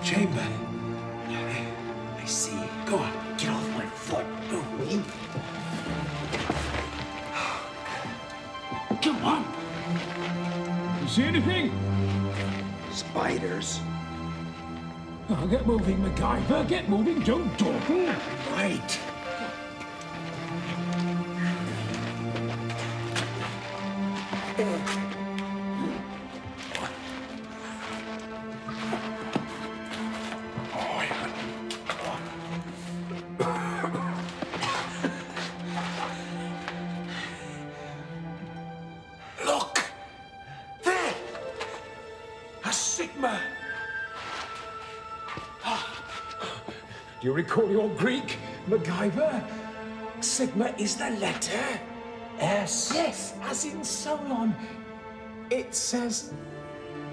chamber. I see. Go on, get off my foot. Go, will you? Come on. You see anything? Spiders. Oh, get moving, MacGyver. Get moving. Don't dawdle. Right. Look! There! A Sigma! Do you recall your Greek, MacGyver? Sigma is the letter S. Yes, as in Solon. It says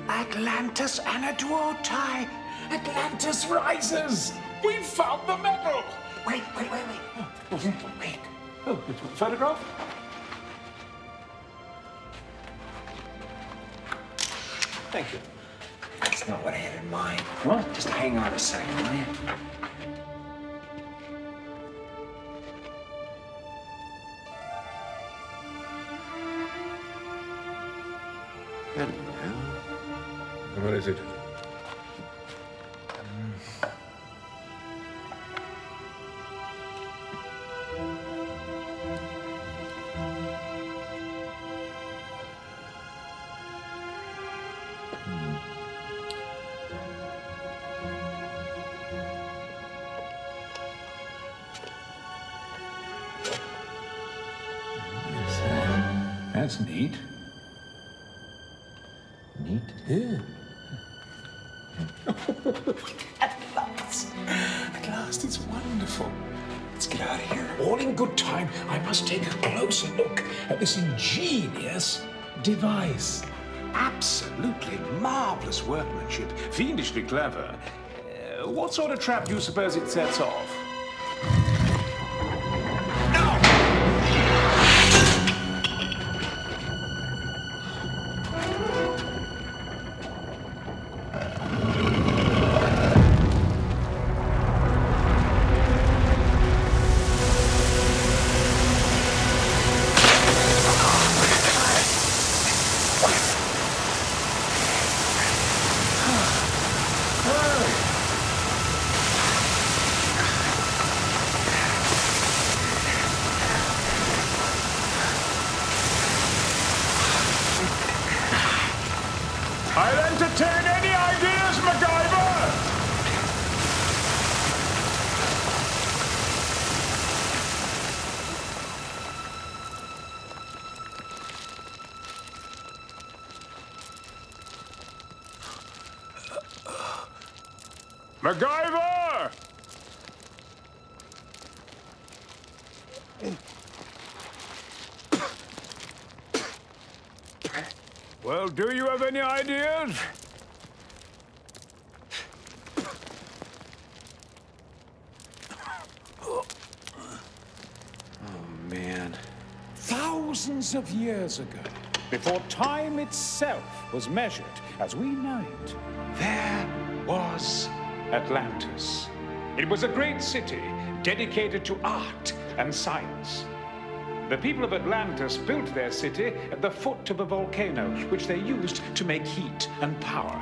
Atlantis Anaduotai. Atlantis rises. We've found the metal. Wait. Wait. Oh, photograph? Thank you. That's not what I had in mind. What? Just hang on a second, will you? Hello. What is it? That's neat. Neat. Yeah. At last, it's wonderful. Let's get out of here. All in good time. I must take a closer look at this ingenious device. Absolutely marvelous workmanship. Fiendishly clever. What sort of trap do you suppose it sets off? I'll entertain any ideas, MacGyver! MacGyver! Well, do you have any ideas? Oh, man. Thousands of years ago, before time itself was measured as we know it, there was Atlantis. It was a great city dedicated to art and science. The people of Atlantis built their city at the foot of a volcano, which they used to make heat and power.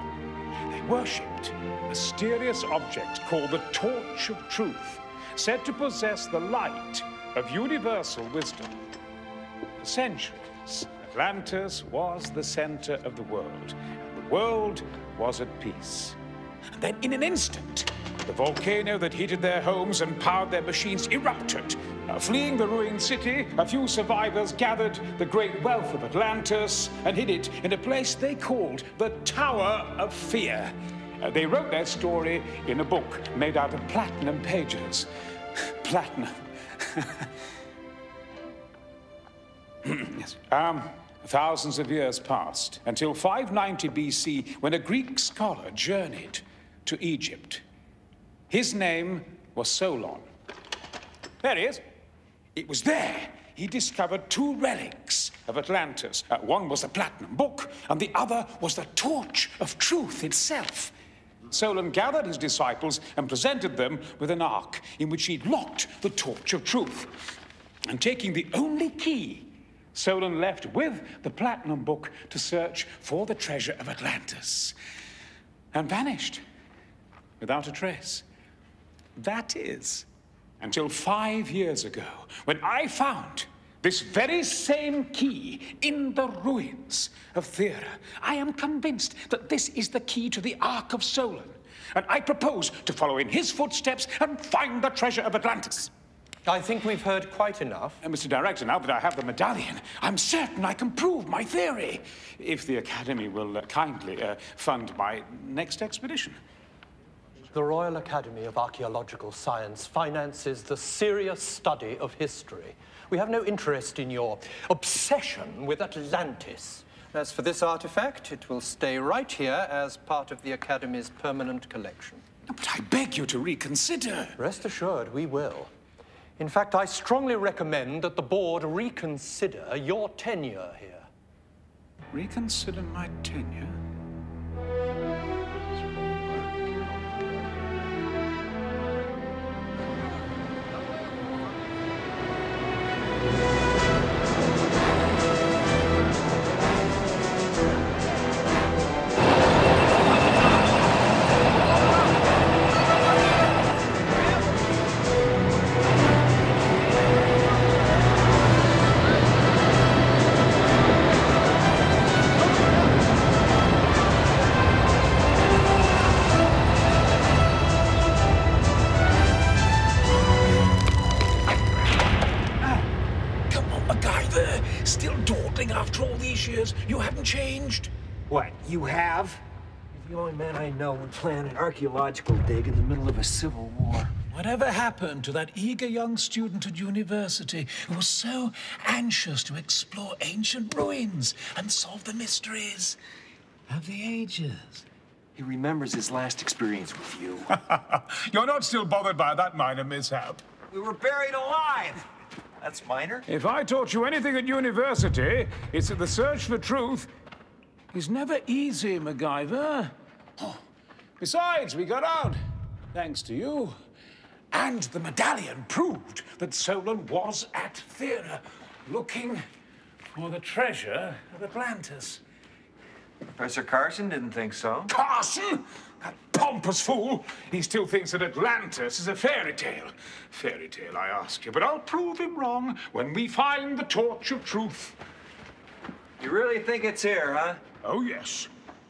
They worshipped a mysterious object called the Torch of Truth, said to possess the light of universal wisdom. For centuries, Atlantis was the center of the world, and the world was at peace. And then, in an instant, the volcano that heated their homes and powered their machines erupted. Fleeing the ruined city, a few survivors gathered the great wealth of Atlantis and hid it in a place they called the Tower of Fear. They wrote their story in a book made out of platinum pages. Platinum. Yes. Thousands of years passed until 590 BC, when a Greek scholar journeyed to Egypt. His name was Solon. There he is. It was there he discovered two relics of Atlantis. One was the Platinum Book, and the other was the Torch of Truth itself. Solon gathered his disciples and presented them with an ark in which he'd locked the torch of truth. And taking the only key, Solon left with the Platinum Book to search for the treasure of Atlantis. And vanished without a trace. That is, until 5 years ago, when I found this very same key in the ruins of Thera. I am convinced that this is the key to the Ark of Solon, and I propose to follow in his footsteps and find the treasure of Atlantis. I think we've heard quite enough. Mr. Director, now that I have the medallion, I'm certain I can prove my theory, if the Academy will kindly fund my next expedition. The Royal Academy of Archaeological Science finances the serious study of history. We have no interest in your obsession with Atlantis. As for this artifact, it will stay right here as part of the Academy's permanent collection. But I beg you to reconsider. Rest assured, we will. In fact, I strongly recommend that the board reconsider your tenure here. Reconsider my tenure? Still dawdling after all these years? You haven't changed? What, you have? You're the only man I know would plan an archaeological dig in the middle of a civil war. Whatever happened to that eager young student at university who was so anxious to explore ancient ruins and solve the mysteries of the ages? He remembers his last experience with you. You're not still bothered by that minor mishap? We were buried alive. That's minor. If I taught you anything at university, it's that the search for truth is never easy, MacGyver. Oh, besides, we got out, thanks to you. And the medallion proved that Solon was at Thera, looking for the treasure of Atlantis. Professor Carson didn't think so. Carson? That pompous fool! He still thinks that Atlantis is a fairy tale. Fairy tale, I ask you, but I'll prove him wrong when we find the torch of truth. You really think it's here, huh? Oh, yes.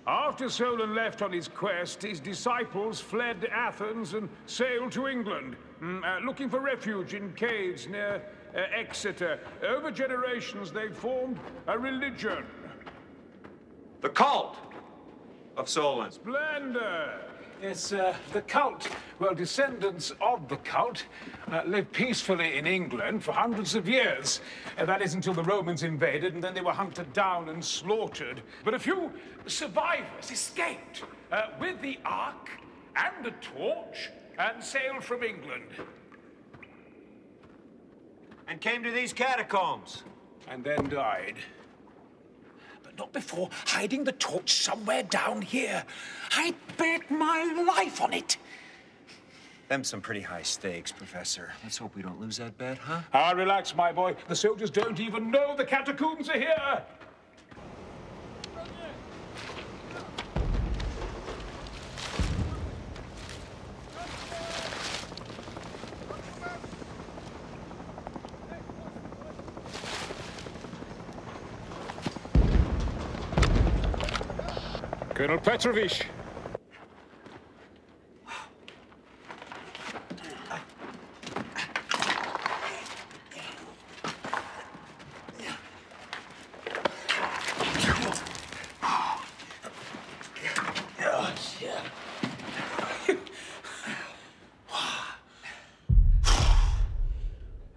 After Solon left on his quest, his disciples fled Athens and sailed to England, looking for refuge in caves near Exeter. Over generations, they've formed a religion. The cult of Solon. Splendor! Yes, the cult. Well, descendants of the cult lived peacefully in England for hundreds of years. That is until the Romans invaded, and then they were hunted down and slaughtered. But a few survivors escaped with the Ark and a torch and sailed from England. And came to these catacombs. And then died. Not before hiding the torch somewhere down here. I bet my life on it. Them some pretty high stakes, Professor. Let's hope we don't lose that bet, huh? Ah, relax, my boy. The soldiers don't even know the catacombs are here. Colonel Petrovich.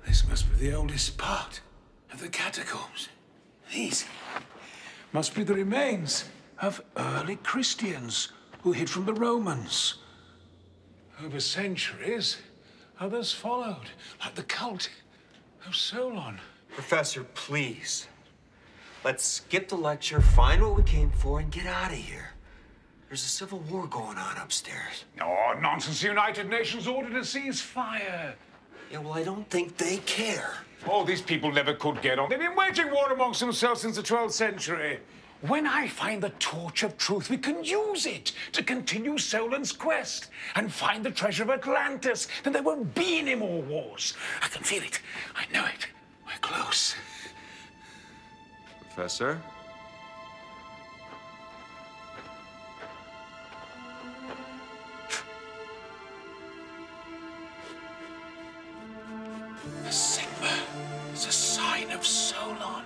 This must be the oldest part of the catacombs. These must be the remains of early Christians who hid from the Romans. Over centuries, others followed, like the cult of Solon. Professor, please. Let's skip the lecture, find what we came for, and get out of here. There's a civil war going on upstairs. Oh, nonsense. The United Nations ordered a ceasefire. Yeah, well, I don't think they care. Oh, these people never could get on. They've been waging war amongst themselves since the 12th century. When I find the torch of truth, we can use it to continue Solon's quest and find the treasure of Atlantis. Then there won't be any more wars. I can feel it. I know it. We're close. Professor? The Sigma is a sign of Solon.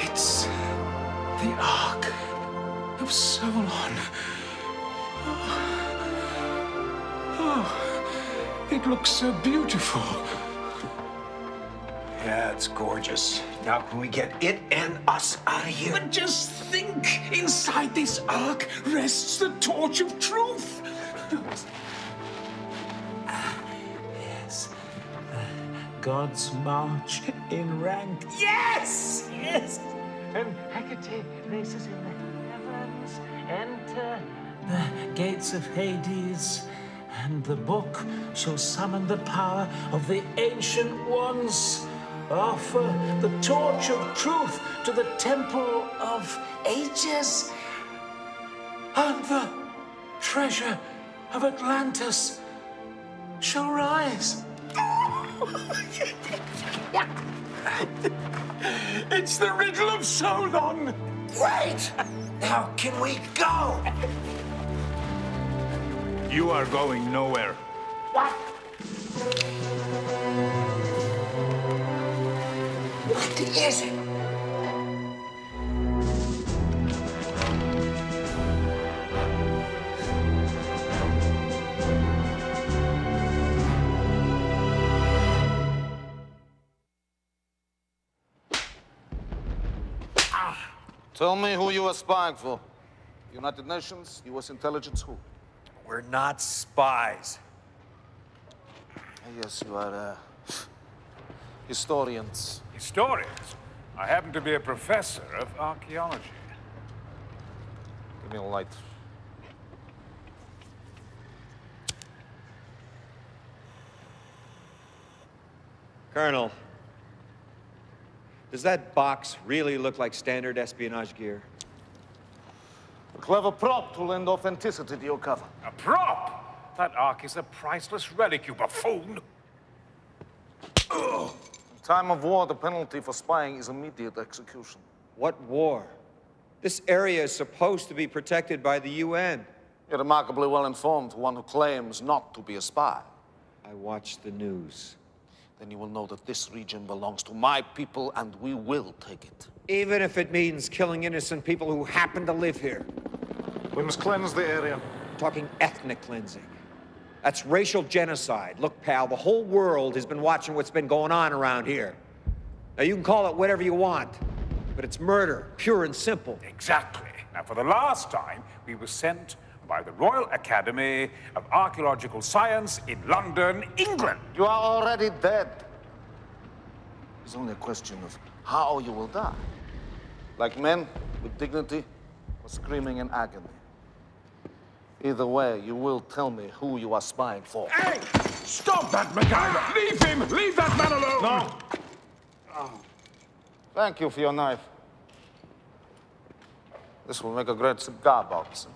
It's the Ark of Solon. Oh, it looks so beautiful. Yeah, it's gorgeous. Now, can we get it and us out of here? But just think, inside this Ark rests the torch of truth. Yes. God's march in rank. Yes! Yes! And Hecate races in the heavens, enter the gates of Hades, and the book shall summon the power of the ancient ones. Offer the torch of truth to the temple of ages, and the treasure of Atlantis shall rise. It's the riddle of Solon. Wait! Now, can we go? You are going nowhere. What? What is it? Tell me who you are spying for. United Nations, U.S. intelligence, who? We're not spies. Yes, you are, historians. Historians? I happen to be a professor of archaeology. Give me a light. Colonel, does that box really look like standard espionage gear? A clever prop to lend authenticity to your cover. A prop? That Ark is a priceless relic, you buffoon. In time of war, the penalty for spying is immediate execution. What war? This area is supposed to be protected by the UN. You're remarkably well informed, one who claims not to be a spy. I watch the news. Then you will know that this region belongs to my people, and we will take it. Even if it means killing innocent people who happen to live here. We must cleanse the area. I'm talking ethnic cleansing. That's racial genocide. Look, pal, the whole world has been watching what's been going on around here. Now, you can call it whatever you want, but it's murder, pure and simple. Exactly. Now, for the last time, we were sent by the Royal Academy of Archaeological Science in London, England. You are already dead. It's only a question of how you will die. Like men, with dignity, or screaming in agony. Either way, you will tell me who you are spying for. Hey! Stop that, MacGyver! Leave him! Leave that man alone! No. Oh. Thank you for your knife. This will make a great cigar box.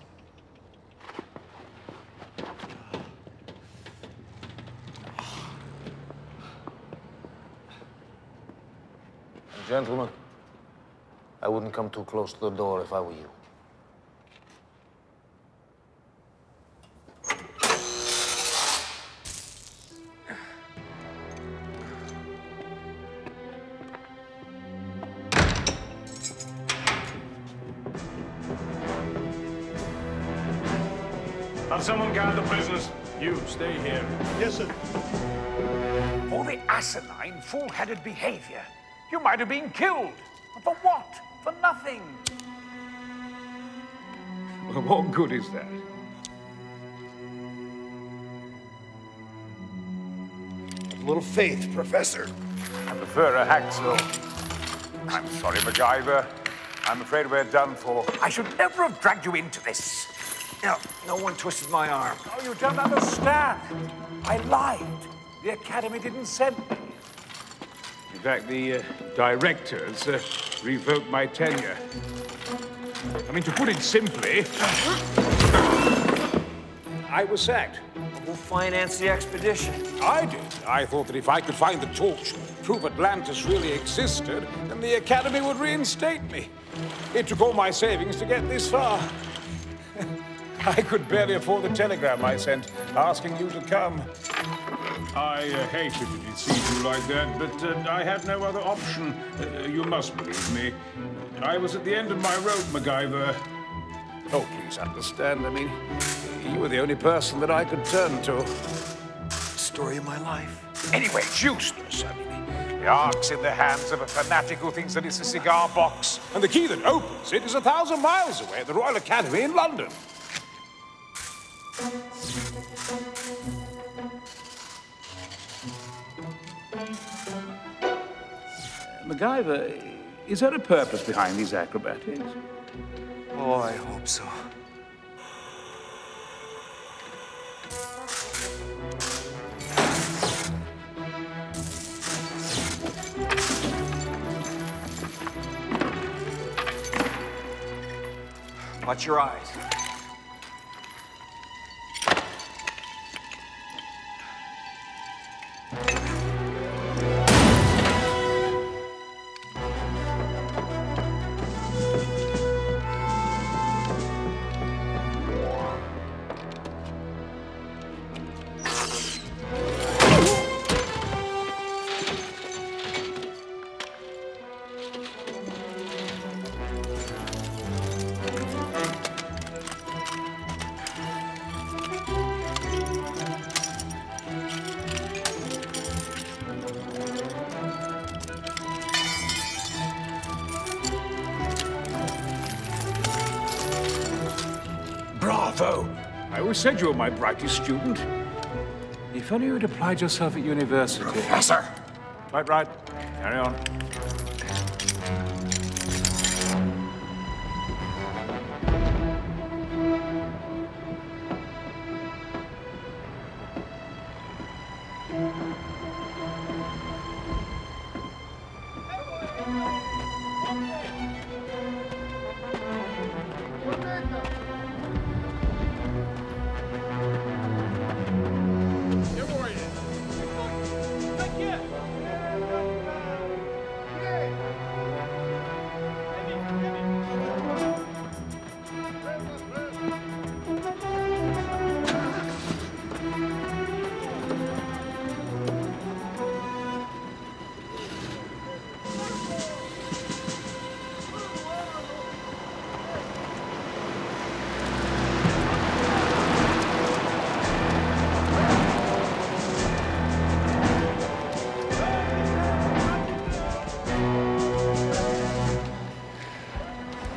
Gentlemen, I wouldn't come too close to the door if I were you. Have someone guard the prisoners. You, stay here. Yes, sir. for the asinine, fool-headed behavior. You might have been killed. But for what? For nothing. Well, what good is that? A little faith, Professor. I prefer a hacksaw. I'm sorry, MacGyver. I'm afraid we're done for. I should never have dragged you into this. No one twisted my arm. Oh, you don't understand. I lied. The Academy didn't send me. In fact, the directors revoked my tenure. I mean, to put it simply, I was sacked. Who financed the expedition? I did. I thought that if I could find the torch, prove Atlantis really existed, then the Academy would reinstate me. It took all my savings to get this far. I could barely afford the telegram I sent asking you to come. I hated to deceive you like that, but I had no other option. You must believe me. I was at the end of my rope, MacGyver. Oh, please understand. I mean, you were the only person that I could turn to. Story of my life. Anyway, it's useless. I mean, the Ark's in the hands of a fanatic who thinks that it's a cigar box. And the key that opens it is 1,000 miles away at the Royal Academy in London. MacGyver, is there a purpose behind these acrobatics? Oh, I hope so. Watch your eyes. Bravo! I always said you were my brightest student. If only you had applied yourself at university. Professor! Quite right. Carry on.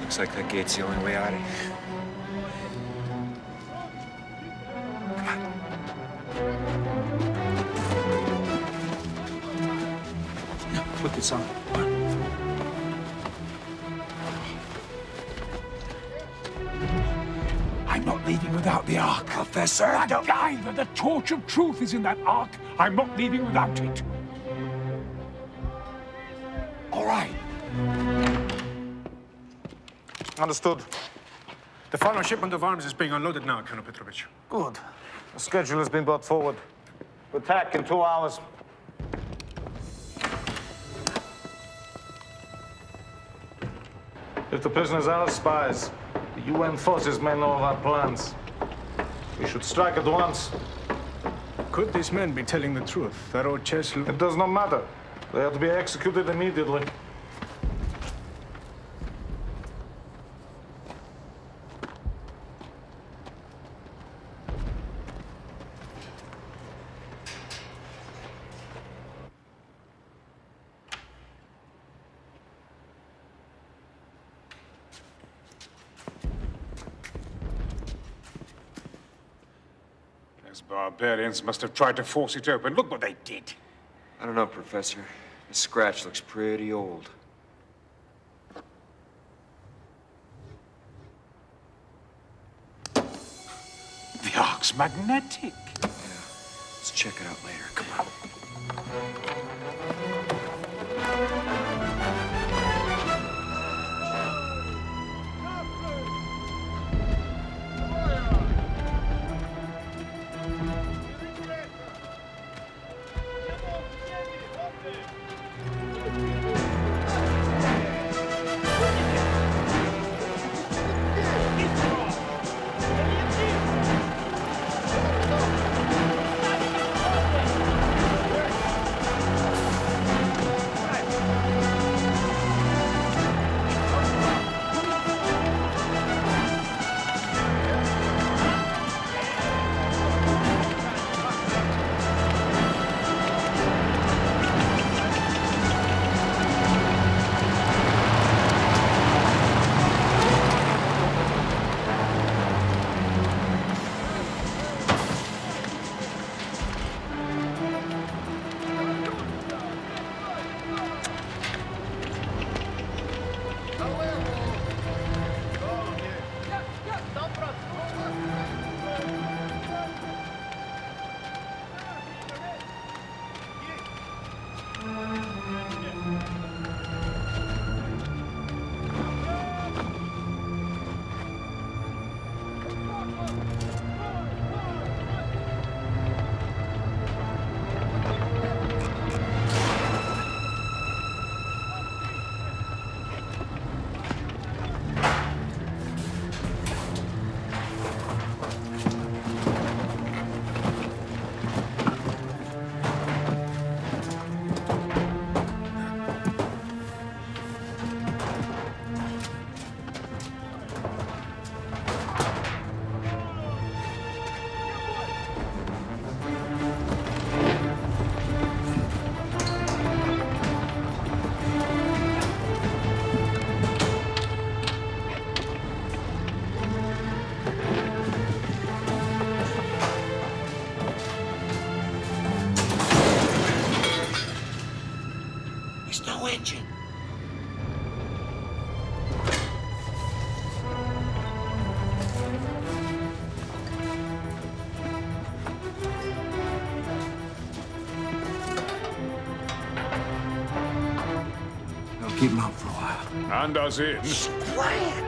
Looks like that gate's the only way out of here. Put this on. I'm not leaving without the Ark. Professor, I don't either. The torch of truth is in that Ark. I'm not leaving without it. All right. Understood. The final shipment of arms is being unloaded now, Colonel Petrovich. Good. The schedule has been brought forward. Attack in 2 hours. If the prisoners are spies, the UN forces may know of our plans. We should strike at once. Could these men be telling the truth? That old Chesley... It does not matter. They are to be executed immediately. Barbarians must have tried to force it open. Look what they did. I don't know, Professor. The scratch looks pretty old. The Ark's magnetic. Yeah. Let's check it out later. Come on. engine. I'll keep him out for a while. And us in. Quiet!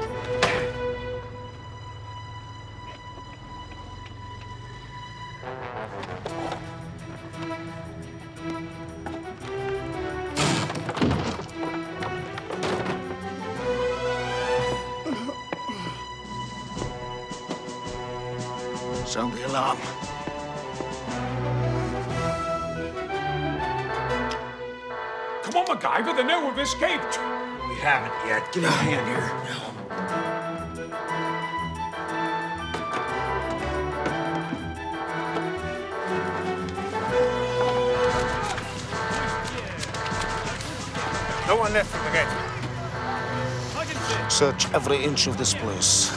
Sound the alarm. Come on, MacGyver, they know we've escaped. We haven't yet. Give me a hand here. No one left from the gate. Search every inch of this place.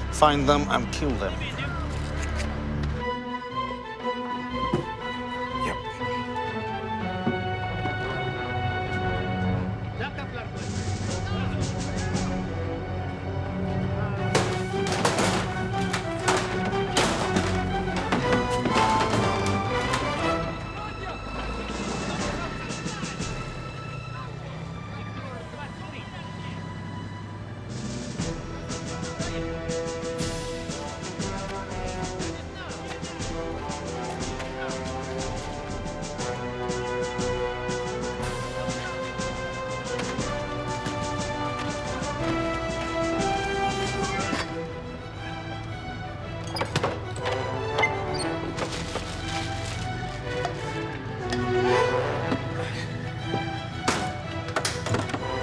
Find them and kill them.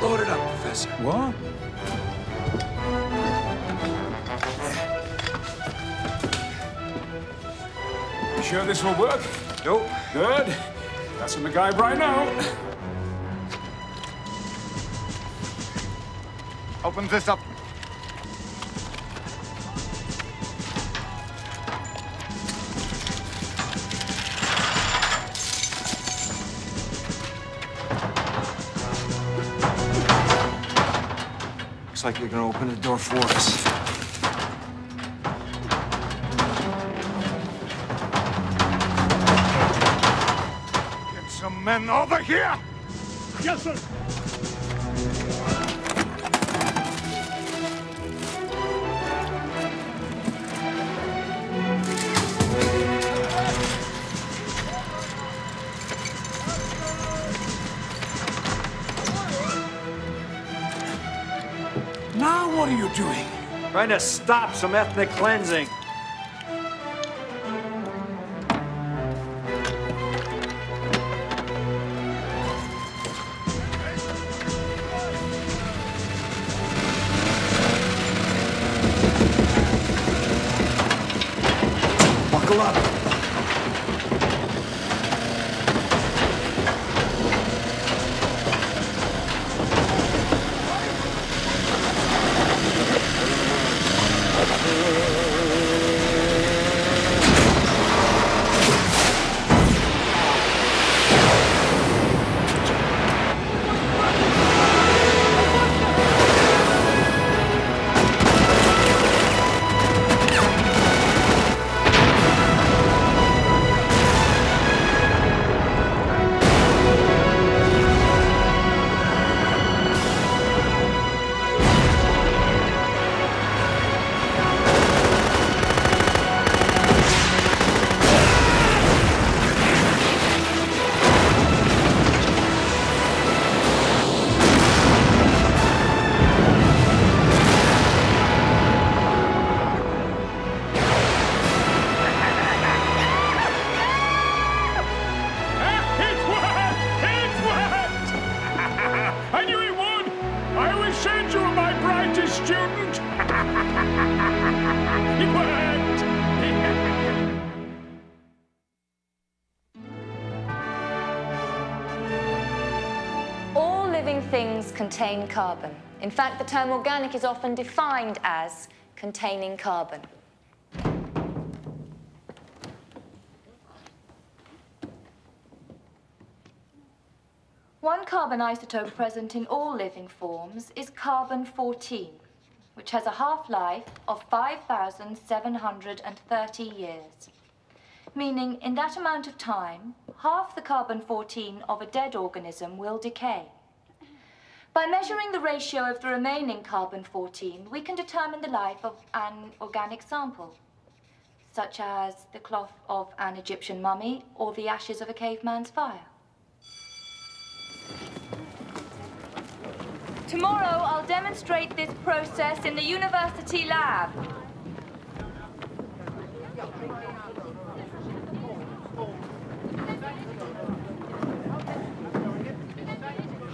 Load it up, Professor. What? You sure this will work? Nope. Good. That's a MacGyver I know. Open this up. Looks like you're gonna open the door for us. Get some men over here! Yes, sir. Now what are you doing? Trying to stop some ethnic cleansing. Buckle up. Student! It worked! All living things contain carbon. In fact, the term organic is often defined as containing carbon. One carbon isotope present in all living forms is carbon-14, which has a half-life of 5,730 years, meaning in that amount of time, half the carbon-14 of a dead organism will decay. By measuring the ratio of the remaining carbon-14, we can determine the life of an organic sample, such as the cloth of an Egyptian mummy or the ashes of a caveman's fire. Tomorrow, I'll demonstrate this process in the university lab.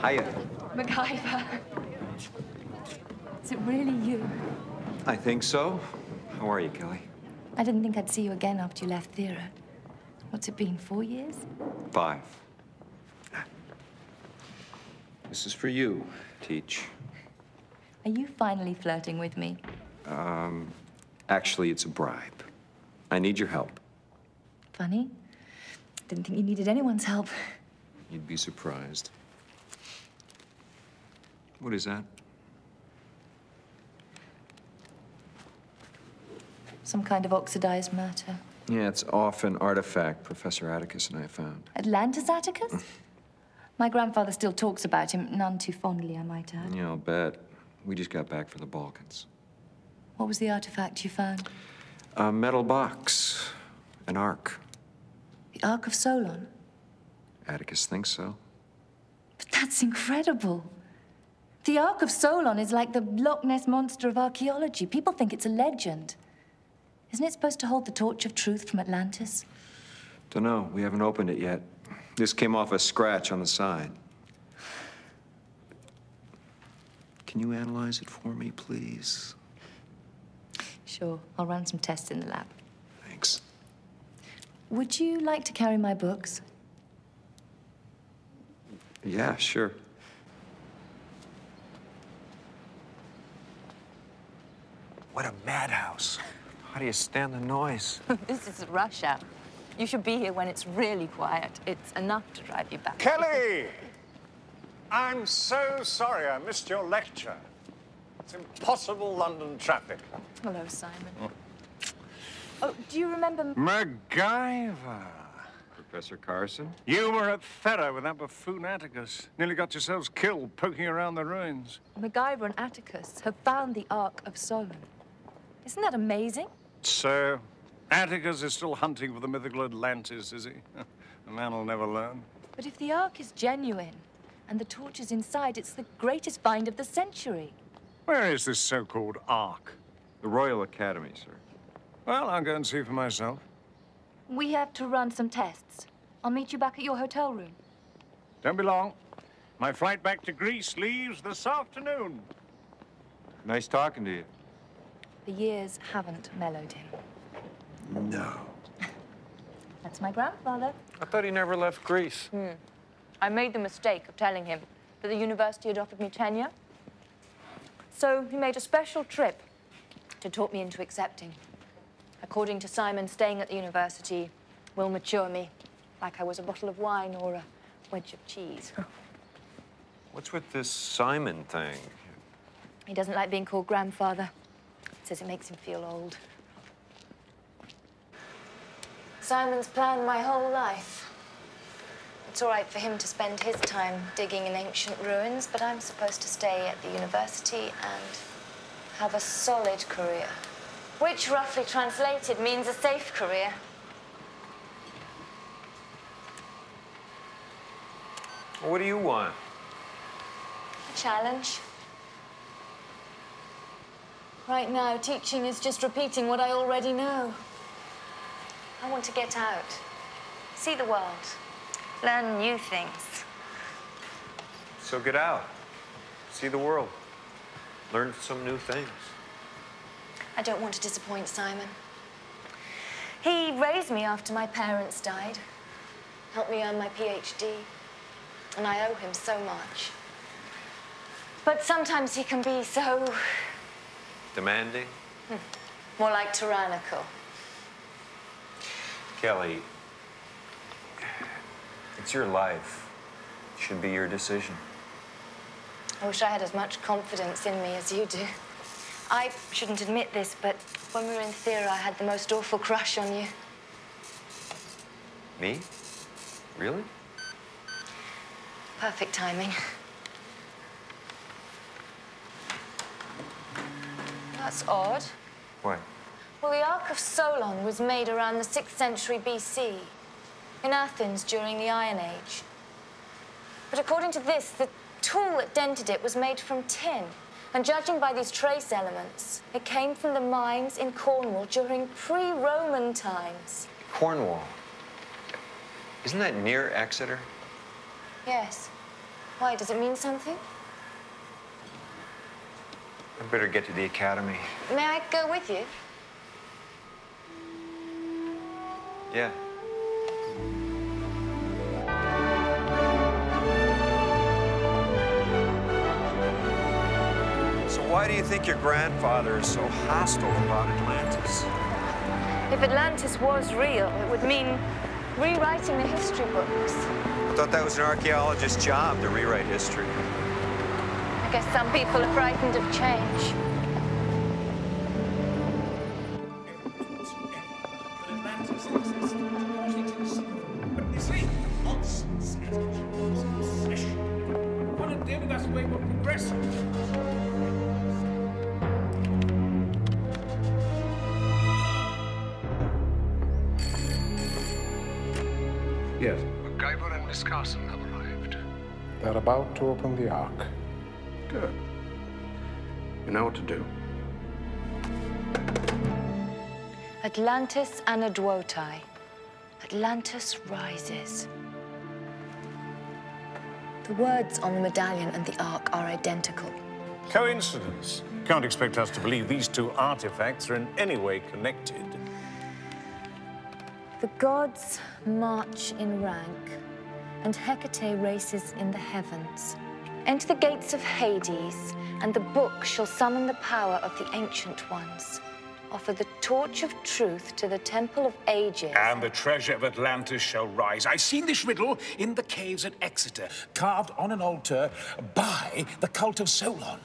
Hiya. MacGyver. Is it really you? I think so. How are you, Kelly? I didn't think I'd see you again after you left Thera. What's it been, 4 years? 5. This is for you, Teach. Are you finally flirting with me? Actually, it's a bribe. I need your help. Funny. Didn't think you needed anyone's help. You'd be surprised. What is that? Some kind of oxidized matter. Yeah, it's off an artifact Professor Atticus and I found. Atlantis Atticus? My grandfather still talks about him, none too fondly, I might add. Yeah, I'll bet. We just got back from the Balkans. What was the artifact you found? A metal box. An ark. The Ark of Solon? Atticus thinks so. But that's incredible. The Ark of Solon is like the Loch Ness Monster of archaeology. People think it's a legend. Isn't it supposed to hold the torch of truth from Atlantis? Dunno. We haven't opened it yet. This came off a scratch on the side. Can you analyze it for me, please? Sure. I'll run some tests in the lab. Thanks. Would you like to carry my books? Yeah, sure. What a madhouse. How do you stand the noise? This is rush hour. You should be here when it's really quiet. It's enough to drive you back. Kelly! I'm so sorry I missed your lecture. It's impossible London traffic. Hello, Simon. Oh, do you remember... MacGyver. Professor Carson? You were at Thera with that buffoon Atticus. Nearly got yourselves killed poking around the ruins. MacGyver and Atticus have found the Ark of Solon. Isn't that amazing? So, Atticus is still hunting for the mythical Atlantis, is he? The man will never learn. But if the Ark is genuine, and the torch is inside, it's the greatest find of the century. Where is this so-called Ark? The Royal Academy, sir. Well, I'll go and see for myself. We have to run some tests. I'll meet you back at your hotel room. Don't be long. My flight back to Greece leaves this afternoon. Nice talking to you. The years haven't mellowed him. No. That's my grandfather. I thought he never left Greece. I made the mistake of telling him that the university had offered me tenure. So he made a special trip to talk me into accepting. According to Simon, staying at the university will mature me, like I was a bottle of wine or a wedge of cheese. What's with this Simon thing? He doesn't like being called grandfather. Says it makes him feel old. Simon's planned my whole life. It's all right for him to spend his time digging in ancient ruins, but I'm supposed to stay at the university and have a solid career. Which, roughly translated, means a safe career. What do you want? A challenge. Right now, teaching is just repeating what I already know. I want to get out, see the world, learn new things. So get out. See the world. Learn some new things. I don't want to disappoint Simon. He raised me after my parents died, helped me earn my PhD, and I owe him so much. But sometimes he can be so... Demanding? more like tyrannical. Kelly, it's your life. It should be your decision. I wish I had as much confidence in me as you do. I shouldn't admit this, but when we were in Thera, I had the most awful crush on you. Me? Really? Perfect timing. That's odd. What? Well, the Ark of Solon was made around the 6th century BC, in Athens during the Iron Age. But according to this, the tool that dented it was made from tin. And judging by these trace elements, it came from the mines in Cornwall during pre-Roman times. Cornwall. Isn't that near Exeter? Yes. Why, does it mean something? I better get to the academy. May I go with you? Yeah. So why do you think your grandfather is so hostile about Atlantis? If Atlantis was real, it would mean rewriting the history books. I thought that was an archaeologist's job, to rewrite history. I guess some people are frightened of change. Yes. MacGyver and Miss Carson have arrived. They're about to open the Ark. Good. You know what to do. Atlantis Anadwotai. Atlantis rises. The words on the medallion and the Ark are identical. Coincidence. Can't expect us to believe these two artifacts are in any way connected. The gods march in rank, and Hecate races in the heavens. Enter the gates of Hades, and the book shall summon the power of the Ancient Ones. Offer the torch of truth to the Temple of Ages. And the treasure of Atlantis shall rise. I've seen this riddle in the caves at Exeter, carved on an altar by the cult of Solon.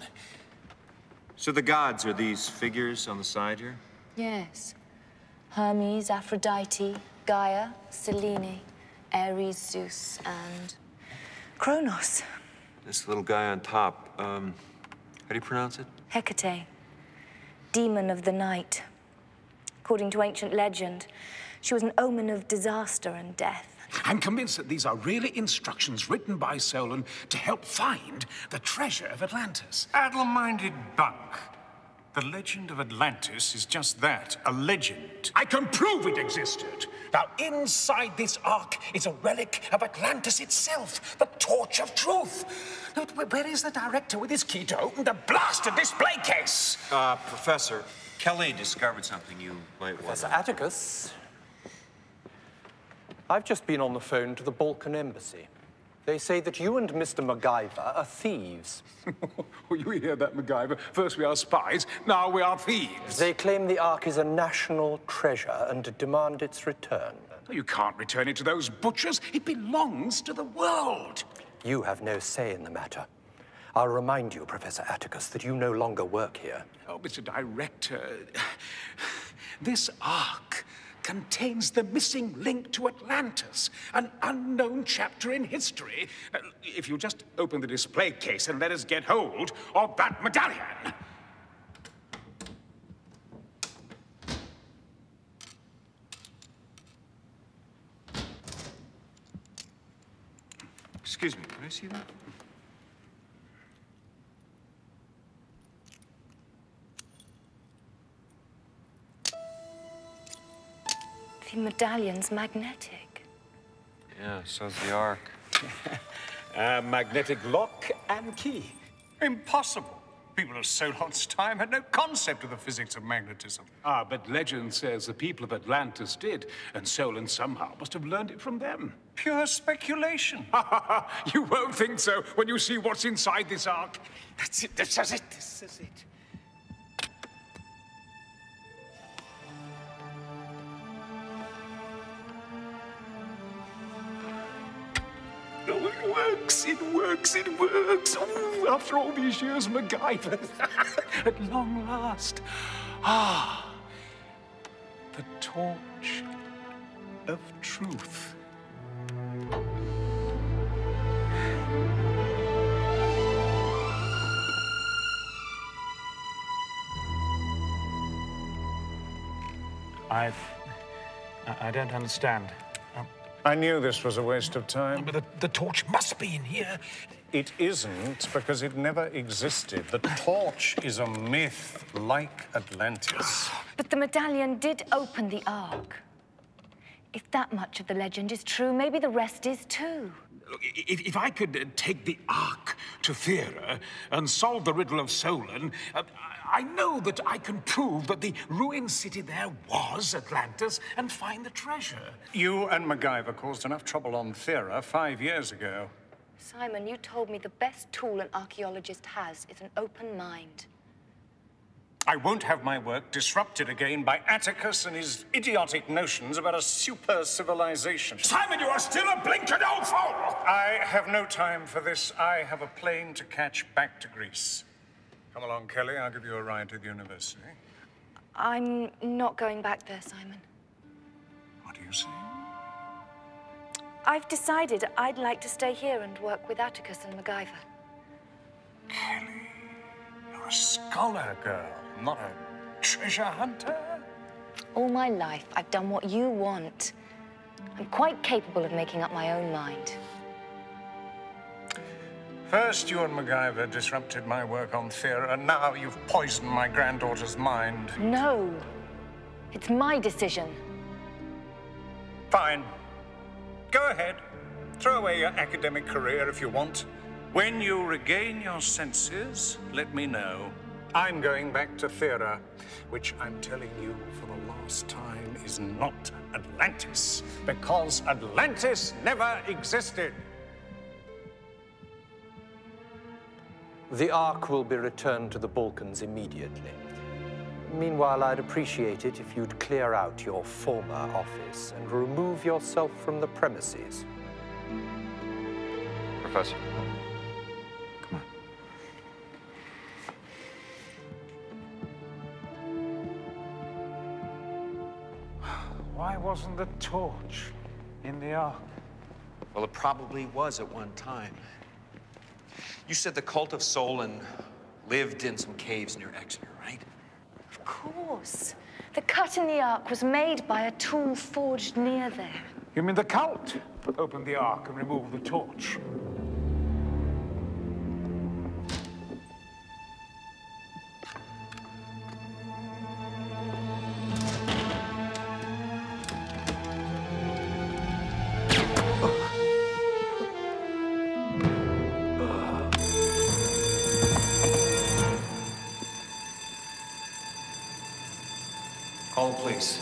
So the gods are these figures on the side here? Yes. Hermes, Aphrodite, Gaia, Selene, Ares, Zeus, and Kronos. This little guy on top, how do you pronounce it? Hecate, demon of the night. According to ancient legend, she was an omen of disaster and death. I'm convinced that these are really instructions written by Solon to help find the treasure of Atlantis. Addle-minded bug. The legend of Atlantis is just that, a legend. I can prove it existed. Now, inside this ark is a relic of Atlantis itself, the Torch of Truth. Now, where is the director with his key to open the blasted display case? Professor, Kelly discovered something you might want. Professor Atticus, I've just been on the phone to the Balkan embassy. They say that you and Mr. MacGyver are thieves. Well, you hear that, MacGyver? First we are spies, now we are thieves. They claim the Ark is a national treasure and demand its return. You can't return it to those butchers. It belongs to the world. You have no say in the matter. I'll remind you, Professor Atticus, that you no longer work here. Oh, Mr. Director, this Ark contains the missing link to Atlantis, an unknown chapter in history. If you just open the display case and let us get hold of that medallion. Excuse me, can I see that? The medallion's magnetic. Yeah, so's the Ark. Magnetic lock and key. Impossible. People of Solon's time had no concept of the physics of magnetism. Ah, but legend says the people of Atlantis did, and Solon somehow must have learned it from them. Pure speculation. You won't think so when you see what's inside this Ark. That's it, this is it, this is it. Oh, it works, it works, it works. Oh, after all these years, MacGyver. At long last. Ah, the torch of truth. I don't understand. I knew this was a waste of time. But the torch must be in here. It isn't, because it never existed. The torch is a myth, like Atlantis. But the medallion did open the Ark. If that much of the legend is true, maybe the rest is too. Look, if I could take the Ark to Thera and solve the riddle of Solon, I know that I can prove that the ruined city there was Atlantis and find the treasure. You and MacGyver caused enough trouble on Thera 5 years ago. Simon, you told me the best tool an archaeologist has is an open mind. I won't have my work disrupted again by Atticus and his idiotic notions about a super civilization. Simon, you are still a blinkered old fool! I have no time for this. I have a plane to catch back to Greece. Come along, Kelly. I'll give you a ride to the university. I'm not going back there, Simon. What are you saying? I've decided I'd like to stay here and work with Atticus and MacGyver. Kelly, you're a scholar girl, not a treasure hunter. All my life, I've done what you want. I'm quite capable of making up my own mind. First, you and MacGyver disrupted my work on Thera, and now you've poisoned my granddaughter's mind. No. It's my decision. Fine. Go ahead. Throw away your academic career if you want. When you regain your senses, let me know. I'm going back to Thera, which I'm telling you for the last time is not Atlantis, because Atlantis never existed. The Ark will be returned to the Balkans immediately. Meanwhile, I'd appreciate it if you'd clear out your former office and remove yourself from the premises. Professor. Come on. wasn't the torch in the Ark? Well, it probably was at one time. You said the cult of Solon lived in some caves near Exeter, right? Of course. The cut in the Ark was made by a tool forged near there. You mean the cult opened the Ark and removed the torch? Call the police.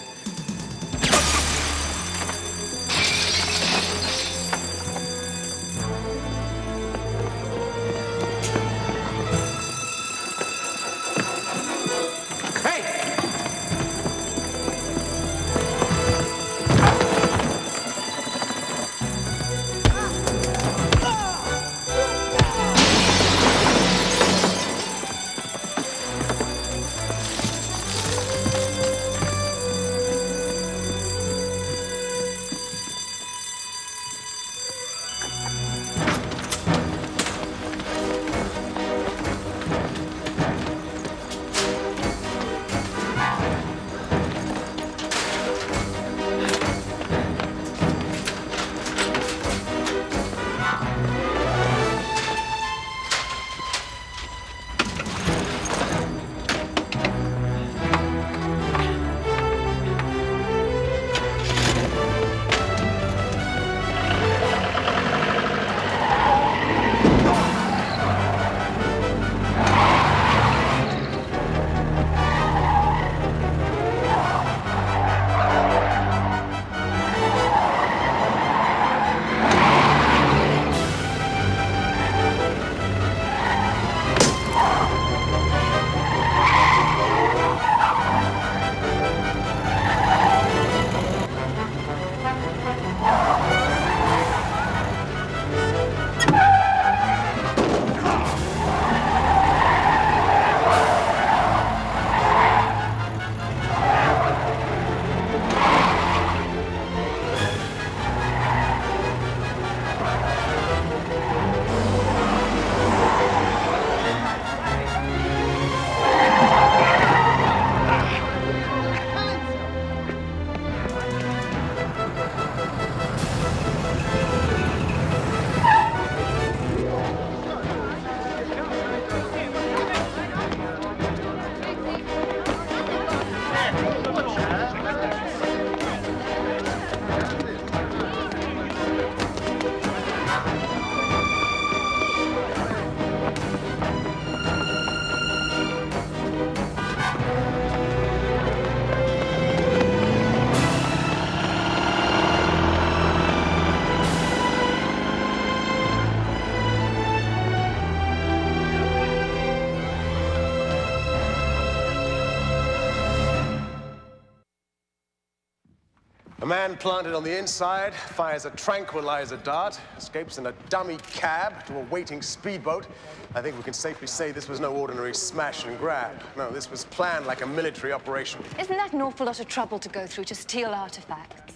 A man planted on the inside fires a tranquilizer dart, escapes in a dummy cab to a waiting speedboat. I think we can safely say this was no ordinary smash and grab. No, this was planned like a military operation. Isn't that an awful lot of trouble to go through to steal artifacts?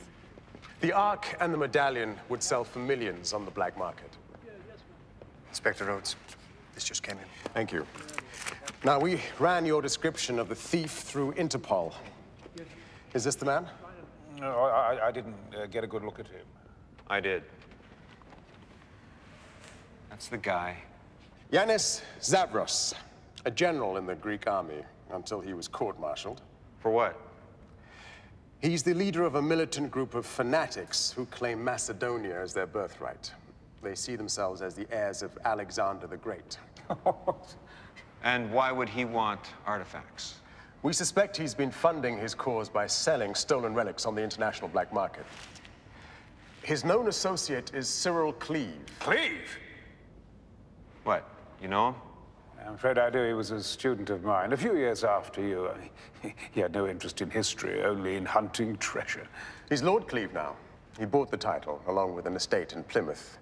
The Ark and the medallion would sell for millions on the black market. Inspector Rhodes, this just came in. Thank you. Now, we ran your description of the thief through Interpol. Is this the man? No, I didn't get a good look at him. I did. That's the guy. Yanis Zavros, a general in the Greek army until he was court-martialed. For what? He's the leader of a militant group of fanatics who claim Macedonia as their birthright. They see themselves as the heirs of Alexander the Great. And why would he want artifacts? We suspect he's been funding his cause by selling stolen relics on the international black market. His known associate is Cyril Cleave. Cleave? What, you know him? I'm afraid I do. He was a student of mine. A few years after you. He had no interest in history, only in hunting treasure. He's Lord Cleave now. He bought the title, along with an estate in Plymouth.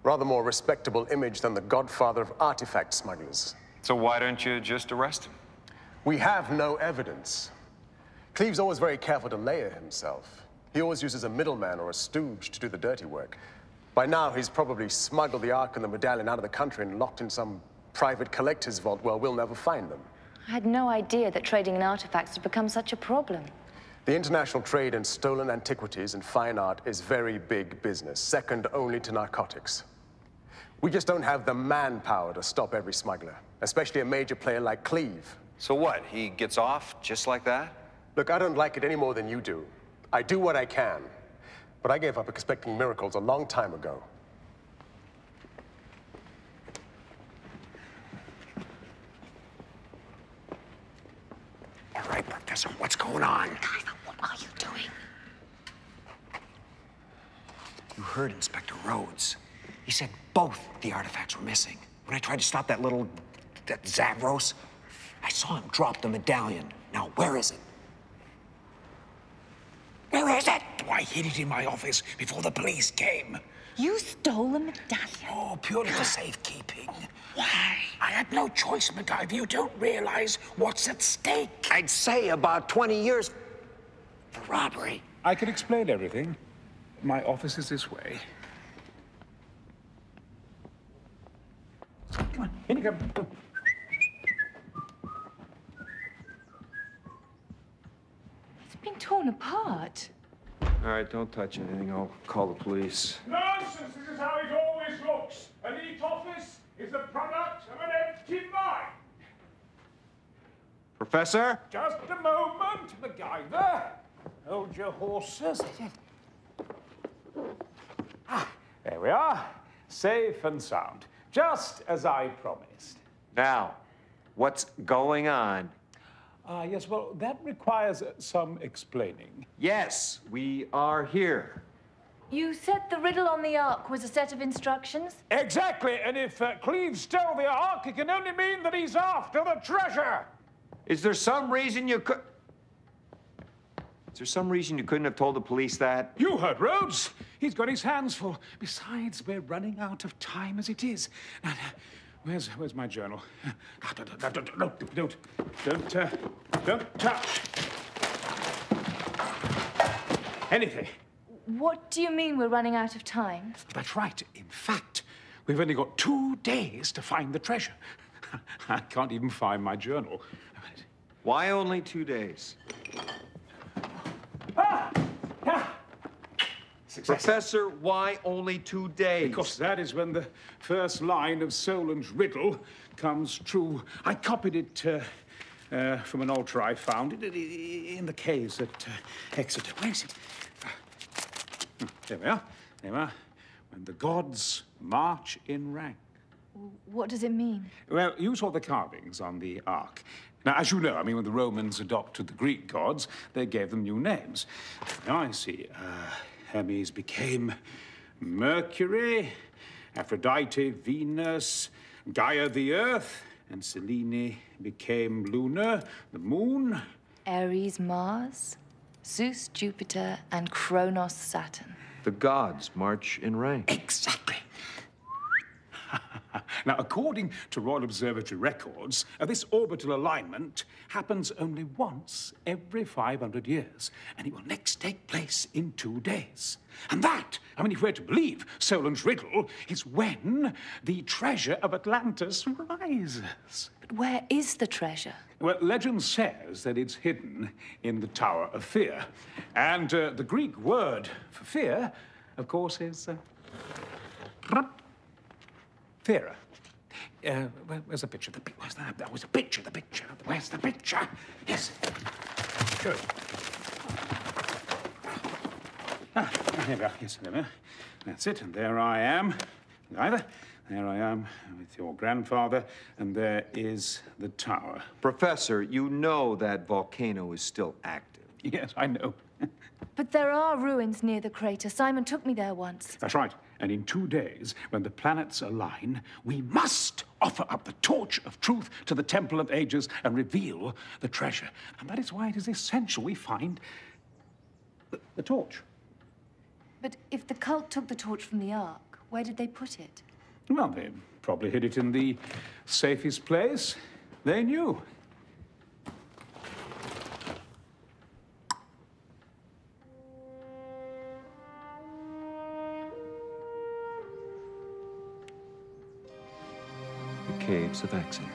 Rather more respectable image than the godfather of artifact smugglers. So why don't you just arrest him? We have no evidence. Cleave's always very careful to layer himself. He always uses a middleman or a stooge to do the dirty work. By now, he's probably smuggled the Ark and the medallion out of the country and locked in some private collector's vault where we'll never find them. I had no idea that trading in artifacts had become such a problem. The international trade in stolen antiquities and fine art is very big business, second only to narcotics. We just don't have the manpower to stop every smuggler, especially a major player like Cleve. So what, he gets off just like that? Look, I don't like it any more than you do. I do what I can, but I gave up expecting miracles a long time ago. All right, Professor, what's going on? Guyver, what are you doing? You heard Inspector Rhodes. He said both the artifacts were missing. When I tried to stop that Zavros, I saw him drop the medallion. Now, where is it? Where is it? I hid it in my office before the police came. You stole a medallion? Oh, purely for safekeeping. Why? I had no choice, MacGyver. You don't realize what's at stake. I'd say about 20 years for robbery. I can explain everything. My office is this way. Come on, in you go. It's been torn apart. All right, don't touch anything. I'll call the police. Nonsense! This is how it always looks. A neat office is the product of an empty mind. Professor? Just a moment, MacGyver. Hold your horses. There we are. Safe and sound. Just as I promised. Now, what's going on? Yes, well, that requires some explaining. Yes, we are here. You said the riddle on the Ark was a set of instructions? Exactly, and if Cleve stole the Ark, it can only mean that he's after the treasure. Is there some reason you could... Is there some reason you couldn't have told the police that? You heard Rhodes. He's got his hands full. Besides, we're running out of time as it is. Now, where's my journal? Don't touch anything. What do you mean we're running out of time? That's right. In fact, we've only got 2 days to find the treasure. I can't even find my journal. Why only 2 days? Success. Professor, why only 2 days? Because that is when the first line of Solon's riddle comes true. I copied it from an altar I found in the caves at Exeter. Where is it? There we are. There we are. When the gods march in rank. What does it mean? Well, you saw the carvings on the Ark. Now, as you know, I mean, when the Romans adopted the Greek gods, they gave them new names. Now I see. Hermes became Mercury, Aphrodite, Venus, Gaia, the Earth, and Selene became Luna, the Moon. Ares, Mars, Zeus, Jupiter, and Kronos, Saturn. The gods march in rank. Exactly. Now, according to Royal Observatory records, this orbital alignment happens only once every 500 years, and it will next take place in 2 days. And that, I mean, if we're to believe Solon's riddle, is when the treasure of Atlantis rises. But where is the treasure? Well, legend says that it's hidden in the Tower of Fear. And the Greek word for fear, of course, is... Thera. Where's the picture? Where's that? That was a picture, the picture. Where's the picture? Yes. Good. Here we are. Yes, there we are. That's it. And there I am. Either. There I am with your grandfather, and there is the tower. Professor, you know that volcano is still active. Yes, I know. But there are ruins near the crater. Simon took me there once. That's right. And in 2 days, when the planets align, we must offer up the torch of truth to the Temple of Ages and reveal the treasure. And that is why it is essential we find the torch. But if the cult took the torch from the Ark, where did they put it? Well, they probably hid it in the safest place they knew. caves of Exeter.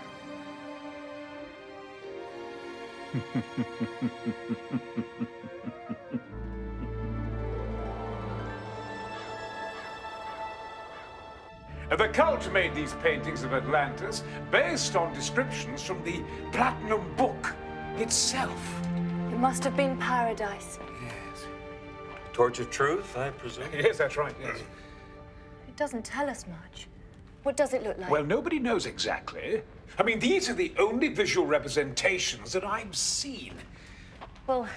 The cult made these paintings of Atlantis based on descriptions from the Platinum Book itself. It must have been paradise. Yes. Torch of Truth, I presume? Yes, that's right, yes. It doesn't tell us much. What does it look like? Well, nobody knows exactly. I mean, these are the only visual representations that I've seen. Well,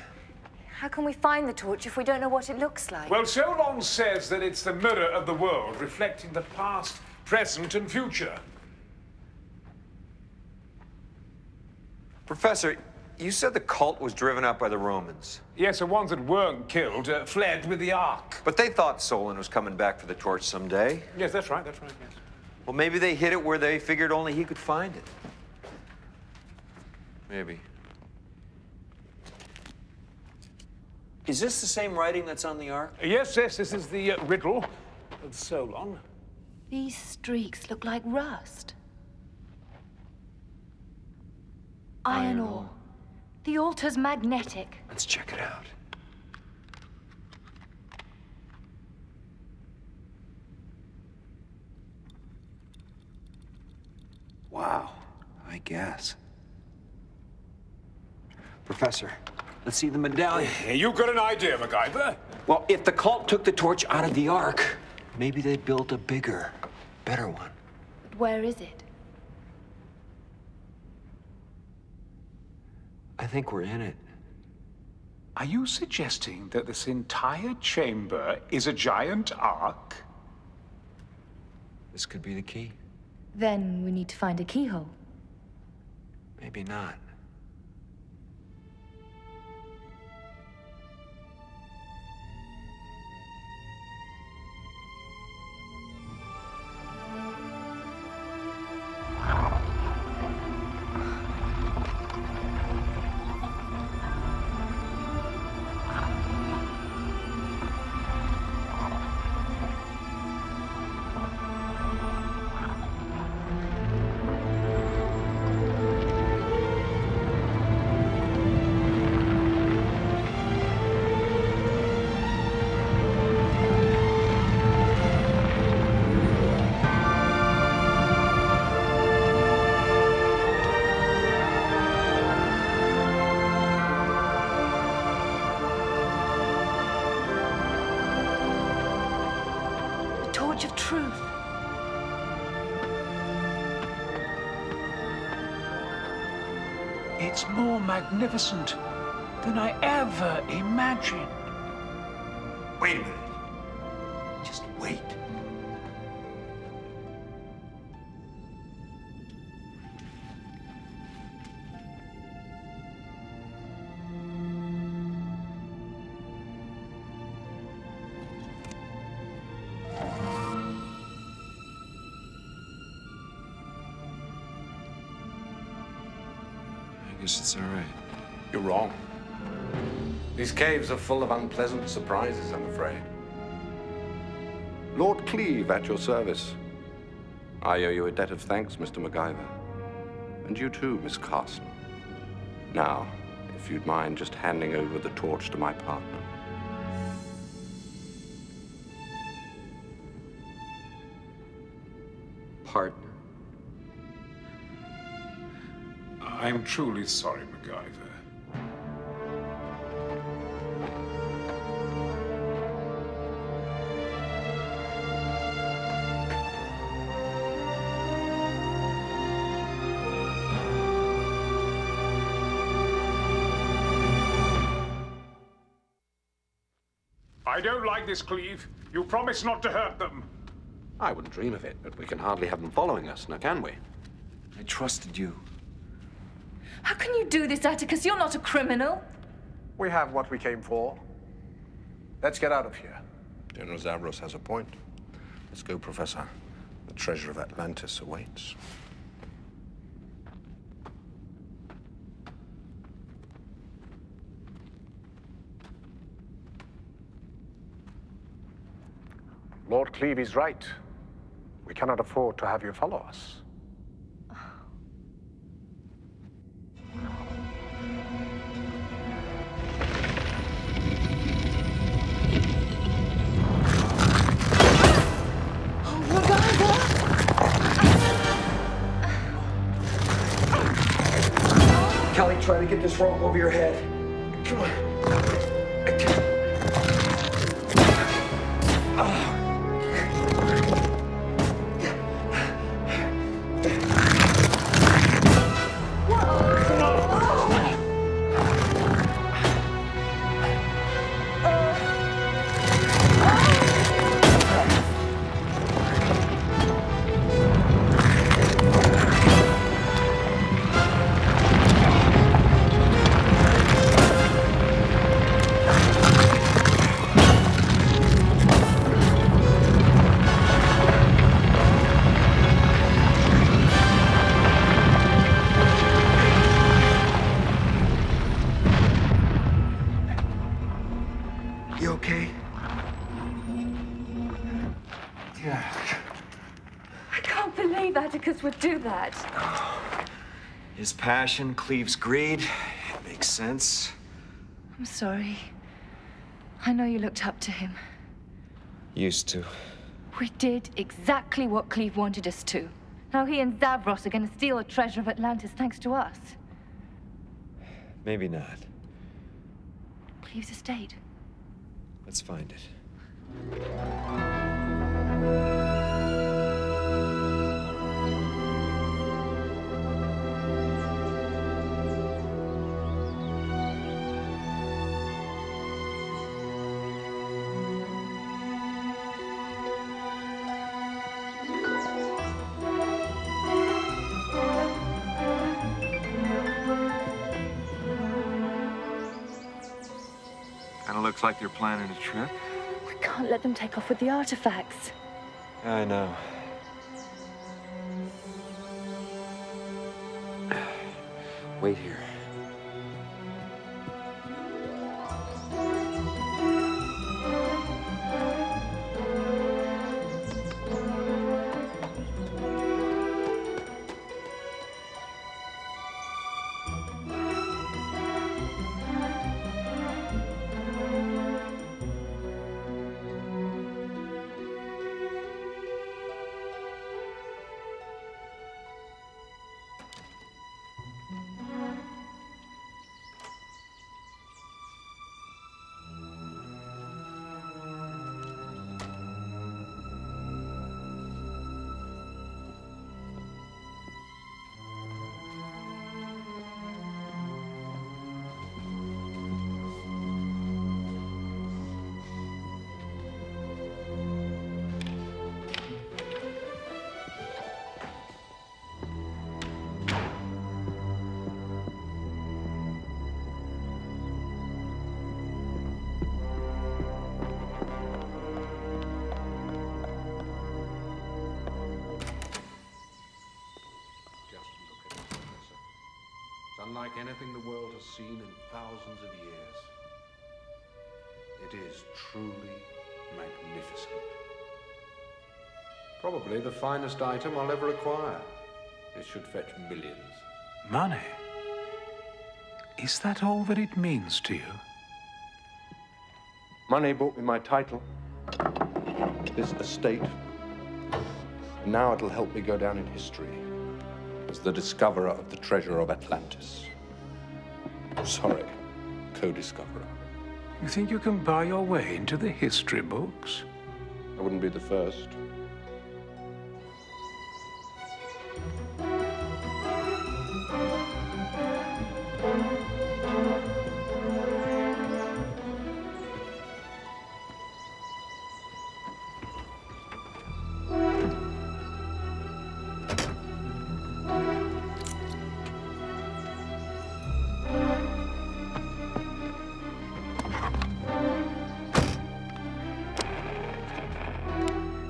how can we find the torch if we don't know what it looks like? Well, Solon says that it's the mirror of the world, reflecting the past, present, and future. Professor, you said the cult was driven out by the Romans. Yes, the ones that weren't killed fled with the Ark. But they thought Solon was coming back for the torch someday. Yes, that's right, yes. Well, maybe they hid it where they figured only he could find it. Maybe. Is this the same writing that's on the Ark? Yes, this is the riddle of Solon. These streaks look like rust. Iron ore. The altar's magnetic. Let's check it out. Wow, I guess. Professor, let's see the medallion. You got an idea, MacGyver? Well, if the cult took the torch out of the Ark, maybe they built a bigger, better one. But where is it? I think we're in it. Are you suggesting that this entire chamber is a giant ark? This could be the key. Then we need to find a keyhole. Maybe not. Torch of Truth. It's more magnificent than I ever imagined. Wait a minute. Just wait. I guess it's all right. You're wrong. These caves are full of unpleasant surprises, I'm afraid. Lord Cleave at your service. I owe you a debt of thanks, Mr. MacGyver. And you too, Miss Carson. Now, if you'd mind just handing over the torch to my partner. Partner? I'm truly sorry, MacGyver. I don't like this, Cleave. You promised not to hurt them. I wouldn't dream of it, but we can hardly have them following us, now can we? I trusted you. How can you do this, Atticus? You're not a criminal. We have what we came for. Let's get out of here. General Zavros has a point. Let's go, Professor. The treasure of Atlantis awaits. Lord Cleave is right. We cannot afford to have you follow us. try to get this rope over your head. Come on. You okay? Yeah. I can't believe Atticus would do that. His passion cleaves greed. It makes sense. I'm sorry. I know you looked up to him. Used to. We did exactly what Cleve wanted us to. Now he and Zavros are going to steal the treasure of Atlantis thanks to us. Maybe not. Cleve's estate. Let's find it. Kinda looks like they're planning a trip. We can't let them take off with the artifacts. I know. Wait here. Unlike anything the world has seen in thousands of years. It is truly magnificent. Probably the finest item I'll ever acquire. It should fetch millions. Money? Is that all that it means to you? Money bought me my title, this estate. And now it'll help me go down in history as the discoverer of the treasure of Atlantis. Sorry, co-discoverer. You think you can buy your way into the history books? I wouldn't be the first.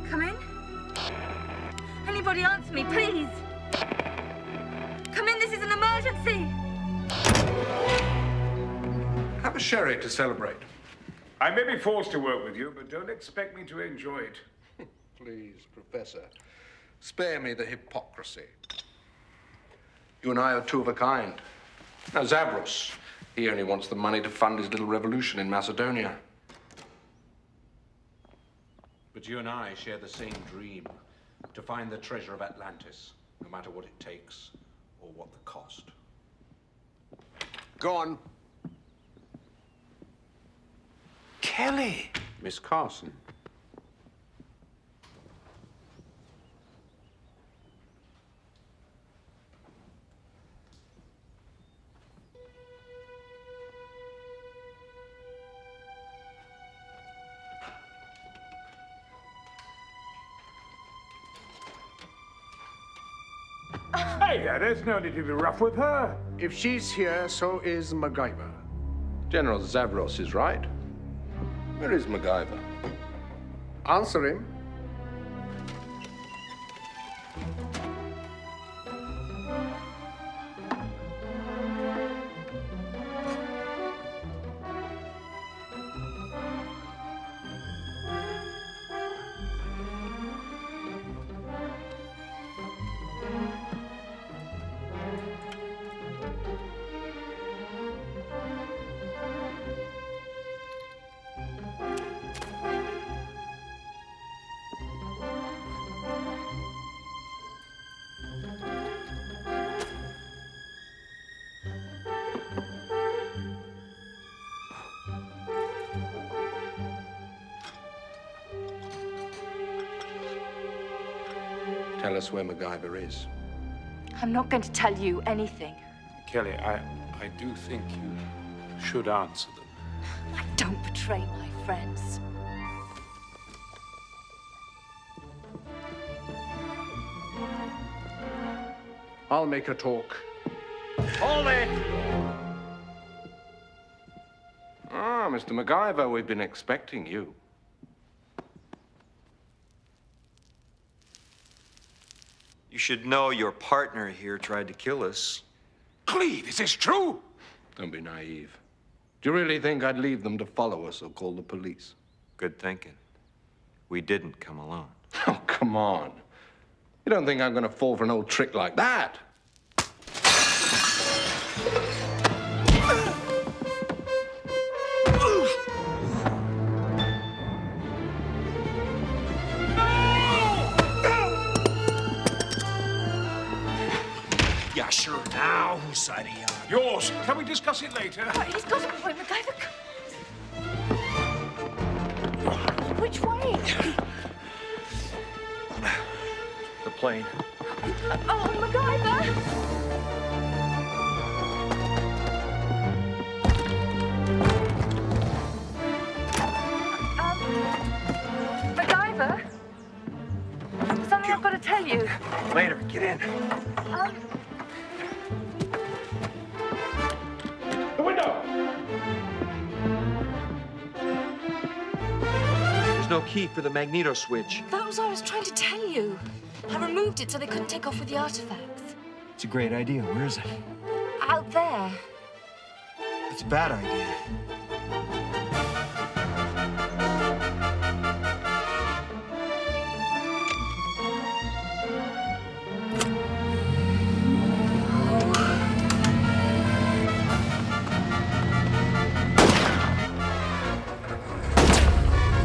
Come in. Anybody answer me, please? Come in, this is an emergency. Have a sherry to celebrate. I may be forced to work with you, but don't expect me to enjoy it. Please, Professor, spare me the hypocrisy. You and I are two of a kind. Now, Zavros, he only wants the money to fund his little revolution in Macedonia. But you and I share the same dream, to find the treasure of Atlantis, no matter what it takes or what the cost. Go on. Kelly! Miss Carson. Hey, there's no need to be rough with her. If she's here, so is MacGyver. General Zavros is right. Where is MacGyver? Answer him. Tell us where MacGyver is. I'm not going to tell you anything. Kelly, I do think you should answer them. I don't betray my friends. I'll make her talk. Hold it! Ah, Mr. MacGyver, we've been expecting you. You should know your partner here tried to kill us. Cleve, is this true? Don't be naive. Do you really think I'd leave them to follow us or call the police? Good thinking. We didn't come alone. Oh, come on. You don't think I'm going to fall for an old trick like that? Yeah, sure. Now, whose side are you on? Yours. Can we discuss it later? He's got a point, MacGyver. Which way? The plane. Oh, MacGyver! MacGyver? Something I've got to tell you. Later, get in. The window! There's no key for the magneto switch. That was what I was trying to tell you. I removed it so they couldn't take off with the artifacts. It's a great idea. Where is it? Out there. It's a bad idea.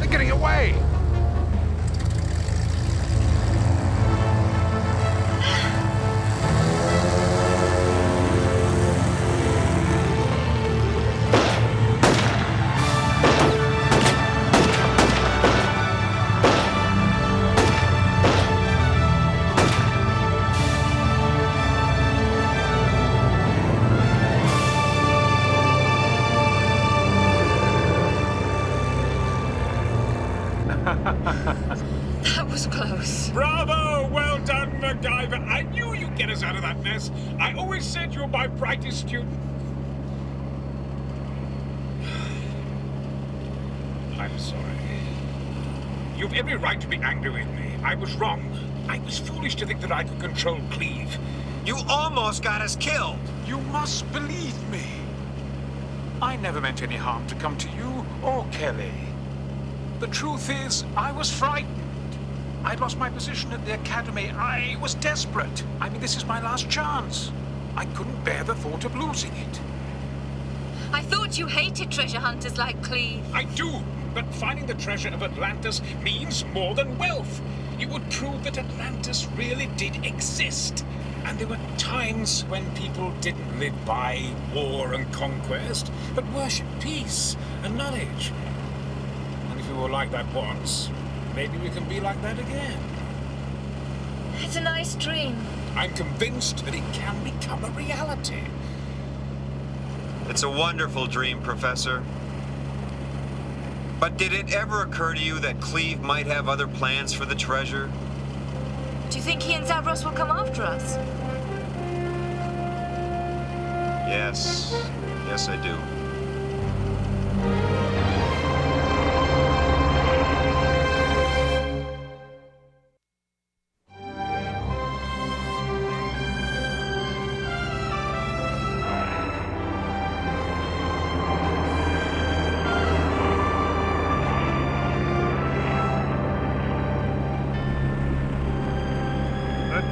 They're getting away! That was close. Bravo! Well done, MacGyver. I knew you'd get us out of that mess. I always said you were my brightest student. I'm sorry. You've every right to be angry with me. I was wrong. I was foolish to think that I could control Cleve. You almost got us killed. You must believe me. I never meant any harm to come to you or Kelly. The truth is, I was frightened. I'd lost my position at the academy. I was desperate. I mean, this is my last chance. I couldn't bear the thought of losing it. I thought you hated treasure hunters like Cleve. I do, but finding the treasure of Atlantis means more than wealth. It would prove that Atlantis really did exist. And there were times when people didn't live by war and conquest, but worshipped peace and knowledge. And if we were like that once, maybe we can be like that again. It's a nice dream. I'm convinced that it can become a reality. It's a wonderful dream, Professor. But did it ever occur to you that Cleve might have other plans for the treasure? Do you think he and Zavros will come after us? Yes. Yes, I do.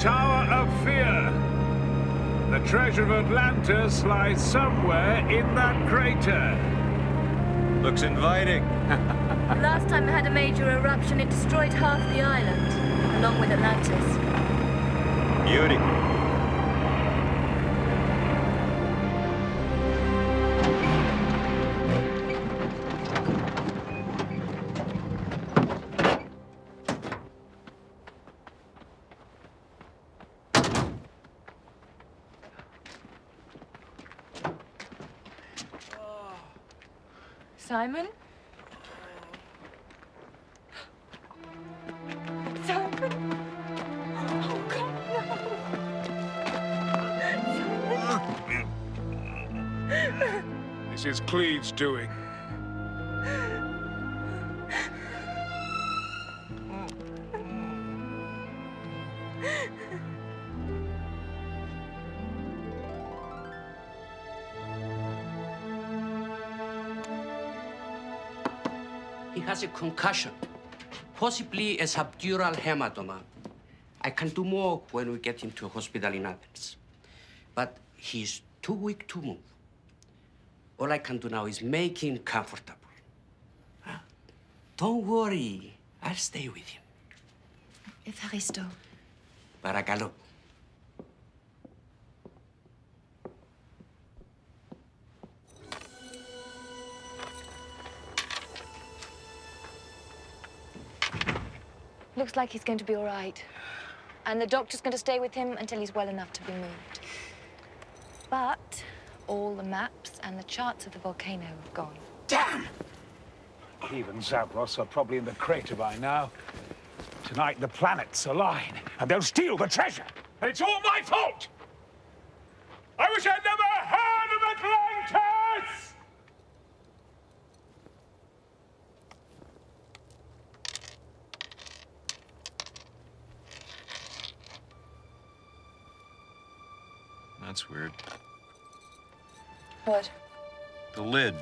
Tower of Fear. The treasure of Atlantis lies somewhere in that crater. Looks inviting. Last time it had a major eruption, it destroyed half the island, along with Atlantis. Beauty. Simon? Simon? Oh, God, no. This is Cleve's doing. He has a concussion, possibly a subdural hematoma. I can do more when we get him to a hospital in Athens. But he's too weak to move. All I can do now is make him comfortable. Don't worry, I'll stay with him. Evaristo. Παρακαλώ. Looks like he's going to be all right. And the doctor's going to stay with him until he's well enough to be moved. But all the maps and the charts of the volcano have gone. Damn! Cleve and Zavros are probably in the crater by now. Tonight the planets align, and they'll steal the treasure. And it's all my fault! I wish I'd never heard of Atlantis! That's weird. What? The lid.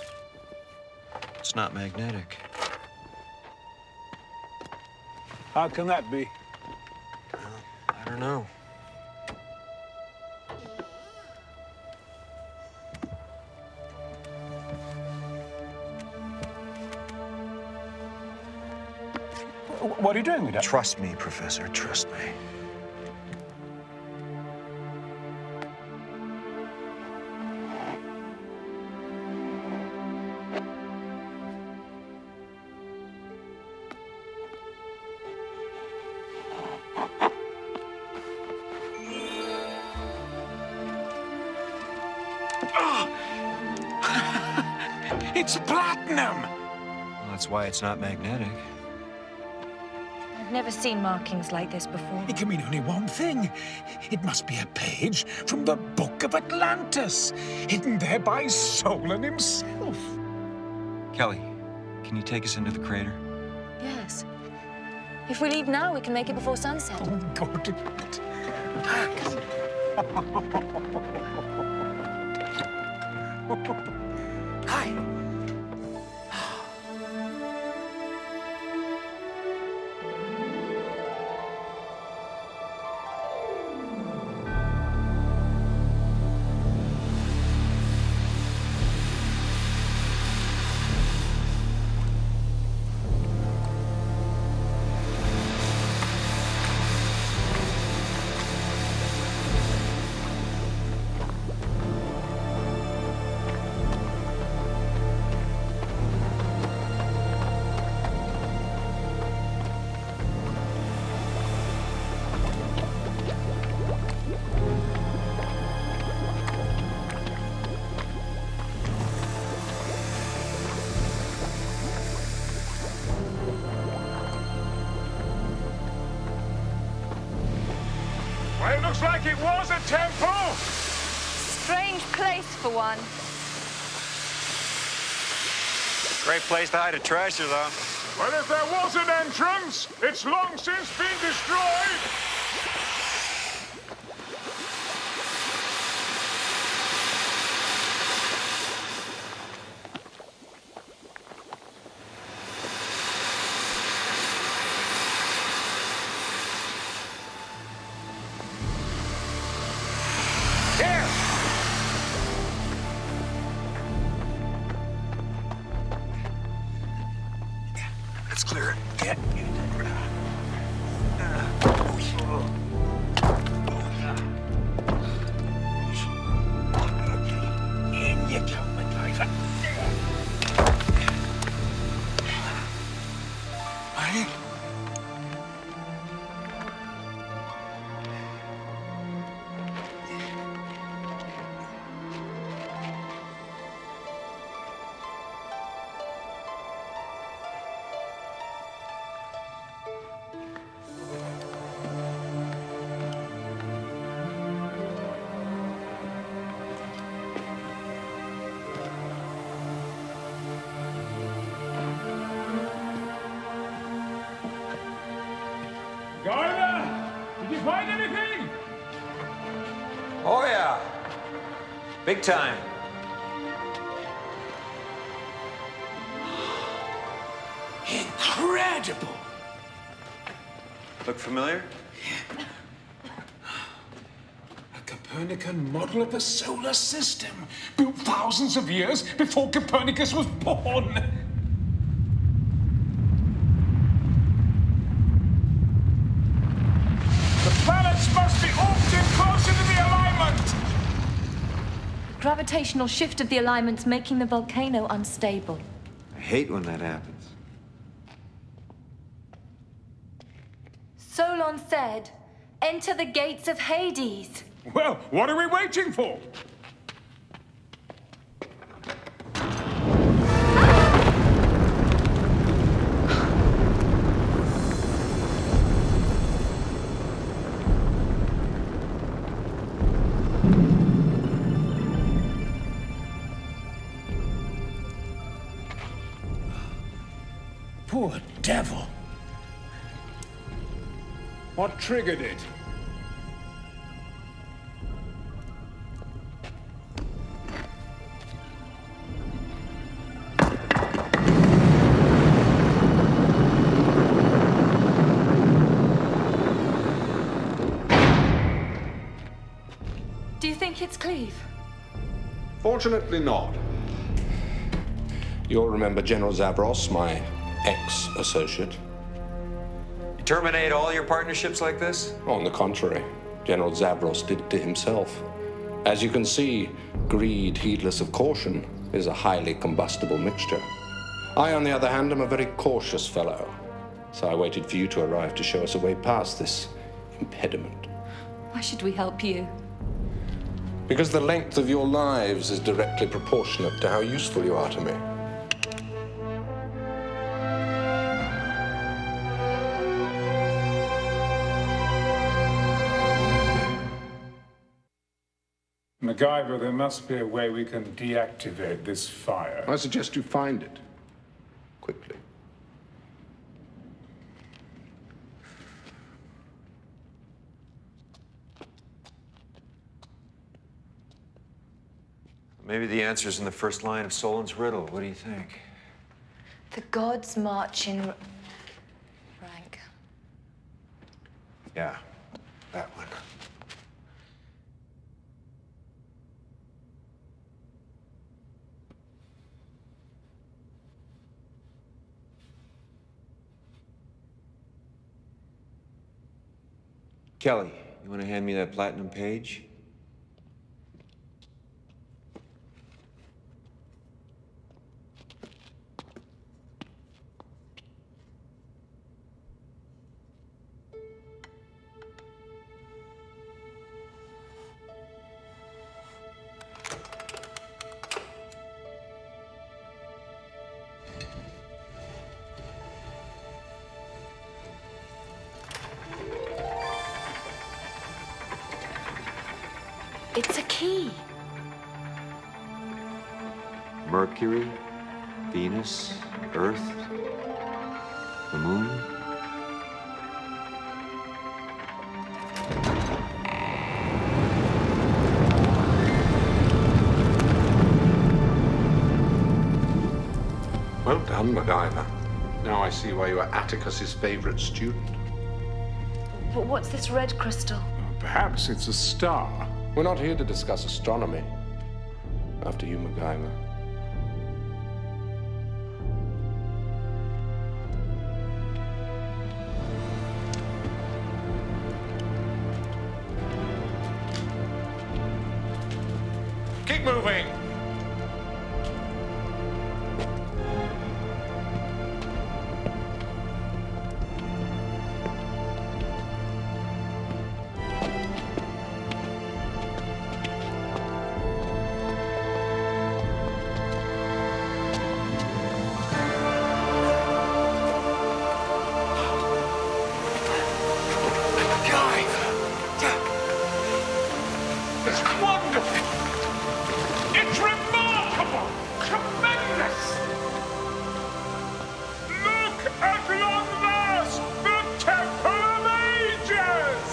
It's not magnetic. How can that be? I don't know. What are you doing with that? Trust me, Professor, trust me. It's platinum! Well, that's why it's not magnetic. I've never seen markings like this before. It can mean only one thing. It must be a page from the Book of Atlantis, hidden there by Solon himself. Kelly, can you take us into the crater? Yes. If we leave now, we can make it before sunset. Oh, God. Hi. Well, it looks like it was a temple. Strange place for one. Great place to hide a treasure, though. Well, if there was an entrance, it's long since been destroyed. Let's clear it. Yeah. In you go, MacGyver. Hey. Did you find anything? Oh, yeah. Big time. Incredible! Look familiar? A Copernican model of the solar system, built thousands of years before Copernicus was born. Planets must be orbiting closer to the alignment! Gravitational shift of the alignments making the volcano unstable. I hate when that happens. Solon said, enter the gates of Hades. Well, what are we waiting for? Poor devil. What triggered it? Do you think it's Cleve? Fortunately not. You'll remember General Zavros, my ex-associate. You terminate all your partnerships like this? On the contrary, General Zavros did it to himself. As you can see, greed, heedless of caution, is a highly combustible mixture. I, on the other hand, am a very cautious fellow. So I waited for you to arrive to show us a way past this impediment. Why should we help you? Because the length of your lives is directly proportionate to how useful you are to me. MacGyver, there must be a way we can deactivate this fire. I suggest you find it. Quickly. Maybe the answer's in the first line of Solon's riddle. What do you think? The gods march in rank. Yeah, that one. Kelly, you want to hand me that platinum page? It's a key. Mercury, Venus, Earth, the moon. Well done, MacGyver. Now I see why you are Atticus's favorite student. But what's this red crystal? Perhaps it's a star. We're not here to discuss astronomy. After you, MacGyver. Keep moving. It's wonderful. It's remarkable. Tremendous. Look at long last, the Temple of Ages.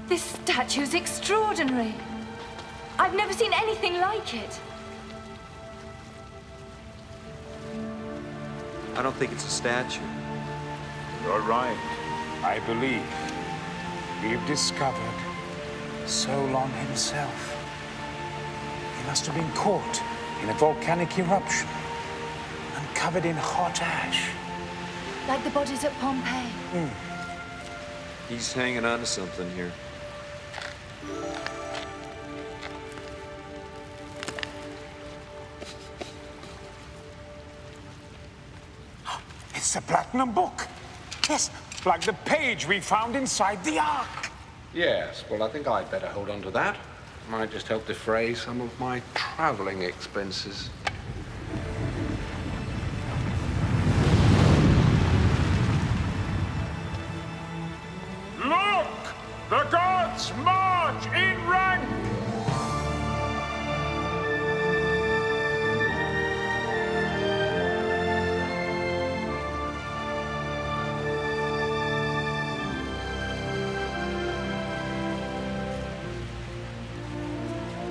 This statue's extraordinary. I've never seen anything like it. I don't think it's a statue. You're right. I believe we've discovered Solon himself. He must have been caught in a volcanic eruption and covered in hot ash. Like the bodies at Pompeii. He's hanging on to something here. It's a platinum book. Yes, like the page we found inside the Ark. Yes, well, I think I'd better hold on to that. Might just help defray some of my traveling expenses. Look! The gods march in rank!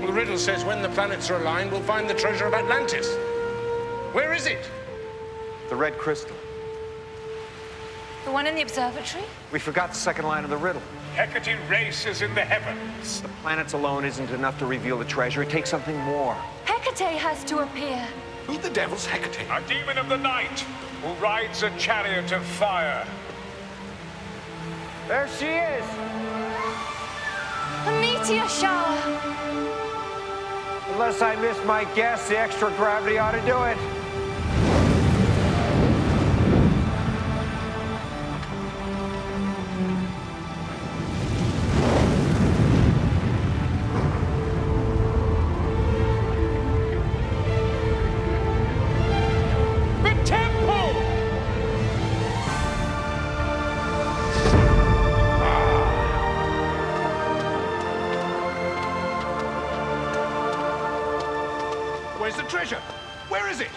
The riddle says when the planets are aligned, we'll find the treasure of Atlantis. Where is it? The red crystal. The one in the observatory? We forgot the second line of the riddle. Hecate races in the heavens. The planets alone isn't enough to reveal the treasure. It takes something more. Hecate has to appear. Who the devil's Hecate? A demon of the night who rides a chariot of fire. There she is! A meteor shower. Unless I missed my guess, the extra gravity ought to do it. The temple! Where's the treasure? Where is it?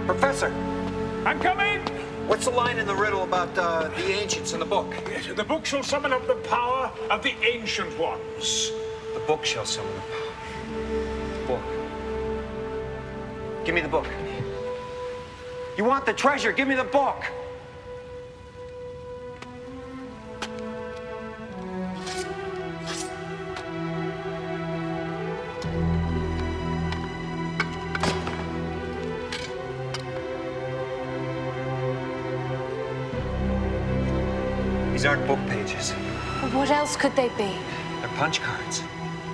Professor! I'm coming! What's the line in the riddle about the ancients in the book? The book shall summon up the power of the ancient ones. The book shall summon the power. Book. Give me the book. You want the treasure? Give me the book! These aren't book pages. What else could they be? They're punch cards.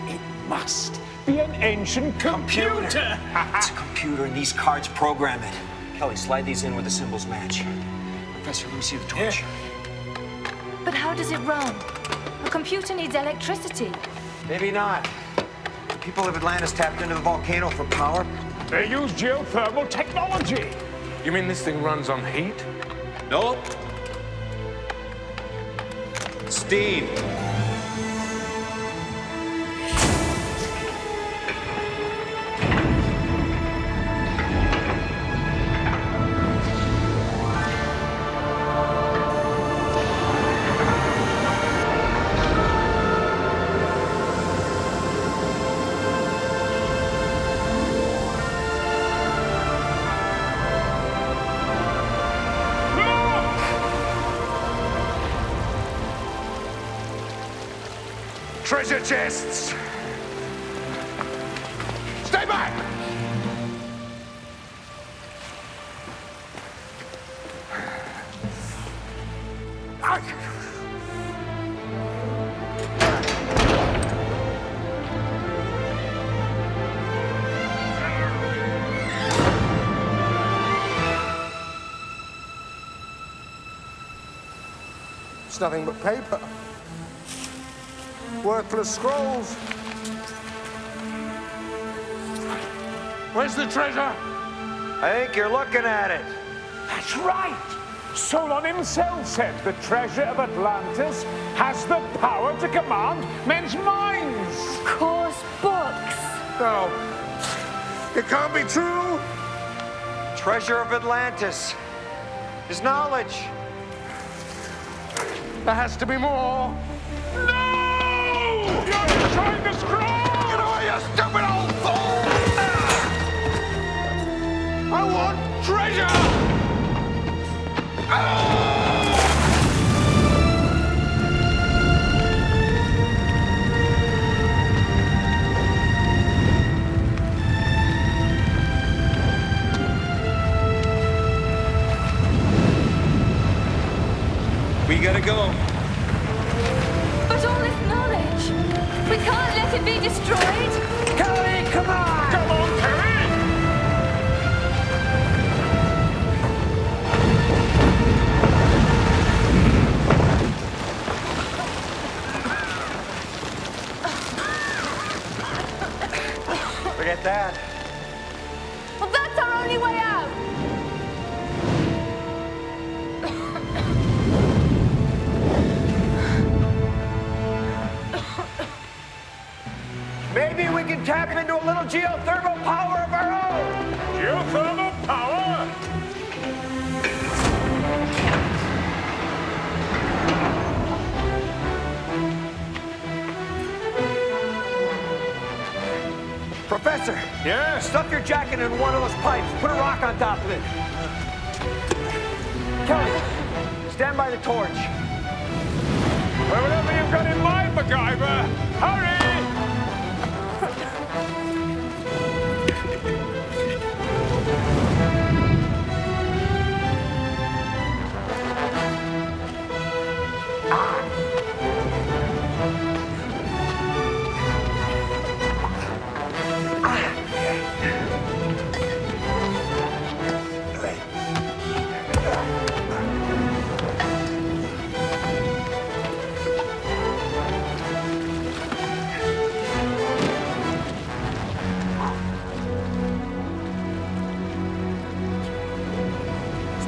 It must be an ancient computer. It's a computer, and these cards program it. Kelly, slide these in where the symbols match. Professor, let me see the torch. Yeah. But how does it run? A computer needs electricity. Maybe not. The people of Atlantis tapped into the volcano for power. They use geothermal technology. You mean this thing runs on heat? Nope. Steam. Treasure chests! Stay back! It's nothing but paper. Worthless scrolls. Where's the treasure? I think you're looking at it. That's right! Solon himself said the treasure of Atlantis has the power to command men's minds. Course books. No. It can't be true. Treasure of Atlantis is knowledge. There has to be more. You're trying to scroll! Get away, you stupid old fool! I want treasure! We gotta go. But all this knowledge, we can't let it be destroyed. Kelly, come on! Come on, Kelly! Forget that. Well, that's our only way out. Maybe we can tap into a little geothermal power of our own. Geothermal power? Professor. Yes? Stuff your jacket in one of those pipes. Put a rock on top of it. Kelly, stand by the torch. Well, whatever you've got in mind, MacGyver, hurry!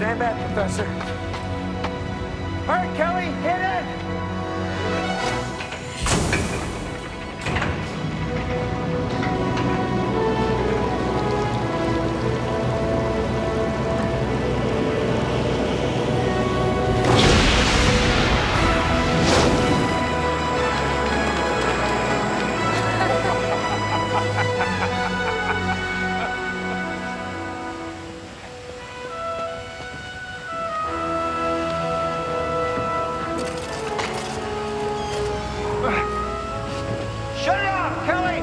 Stand back, Professor. All right, Kelly, hit it! Shut it off, Kelly!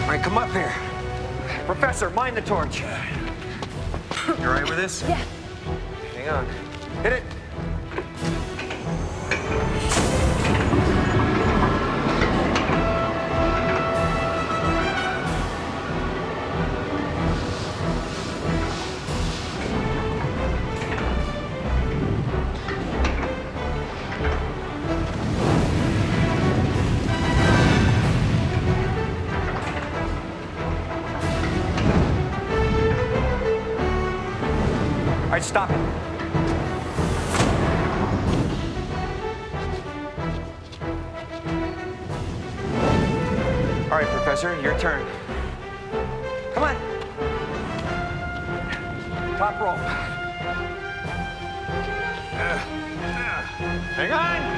All right, come up here. Professor, mind the torch. You all right with this? Yeah. Hang on. Hit it. All right, stop it. All right, Professor, your turn. Come on. Top rope. Hang on.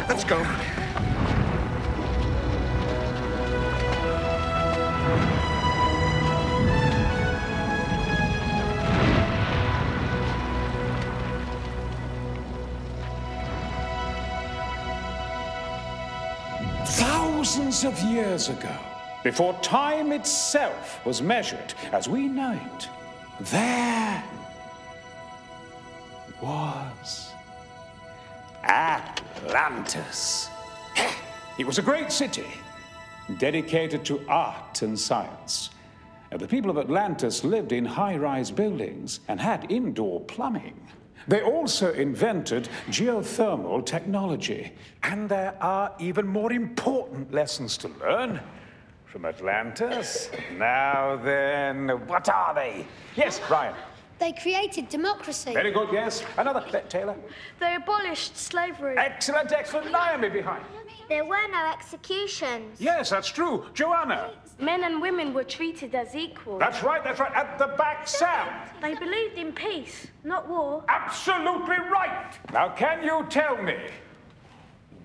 Let's go. Thousands of years ago, before time itself was measured as we know it, there was Atlantis. It was a great city, dedicated to art and science. And the people of Atlantis lived in high-rise buildings and had indoor plumbing. They also invented geothermal technology. And there are even more important lessons to learn from Atlantis. Now then, what are they? Yes, Ryan. They created democracy. Very good, yes. Another, Taylor. They abolished slavery. Excellent, excellent. Naomi behind. There were no executions. Yes, that's true. Joanna. Men and women were treated as equal. That's right, that's right. At the back, Sam. They believed in peace, not war. Absolutely right. Now, can you tell me,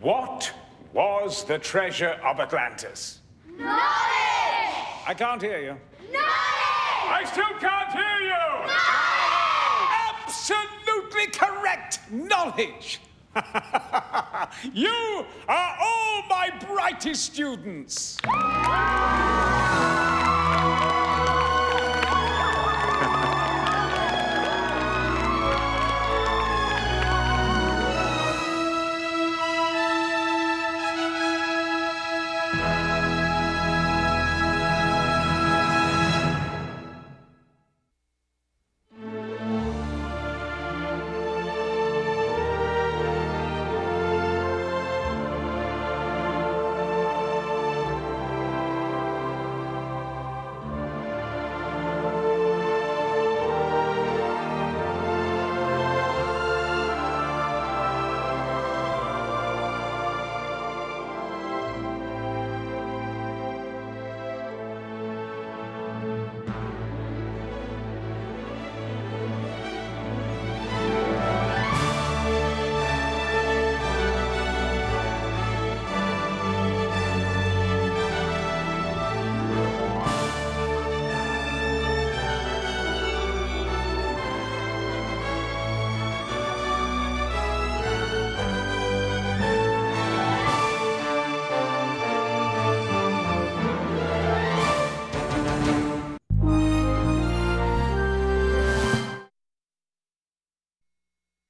what was the treasure of Atlantis? Knowledge! I can't hear you. Knowledge! I still can't hear you! Absolutely correct! Knowledge! You are all my brightest students!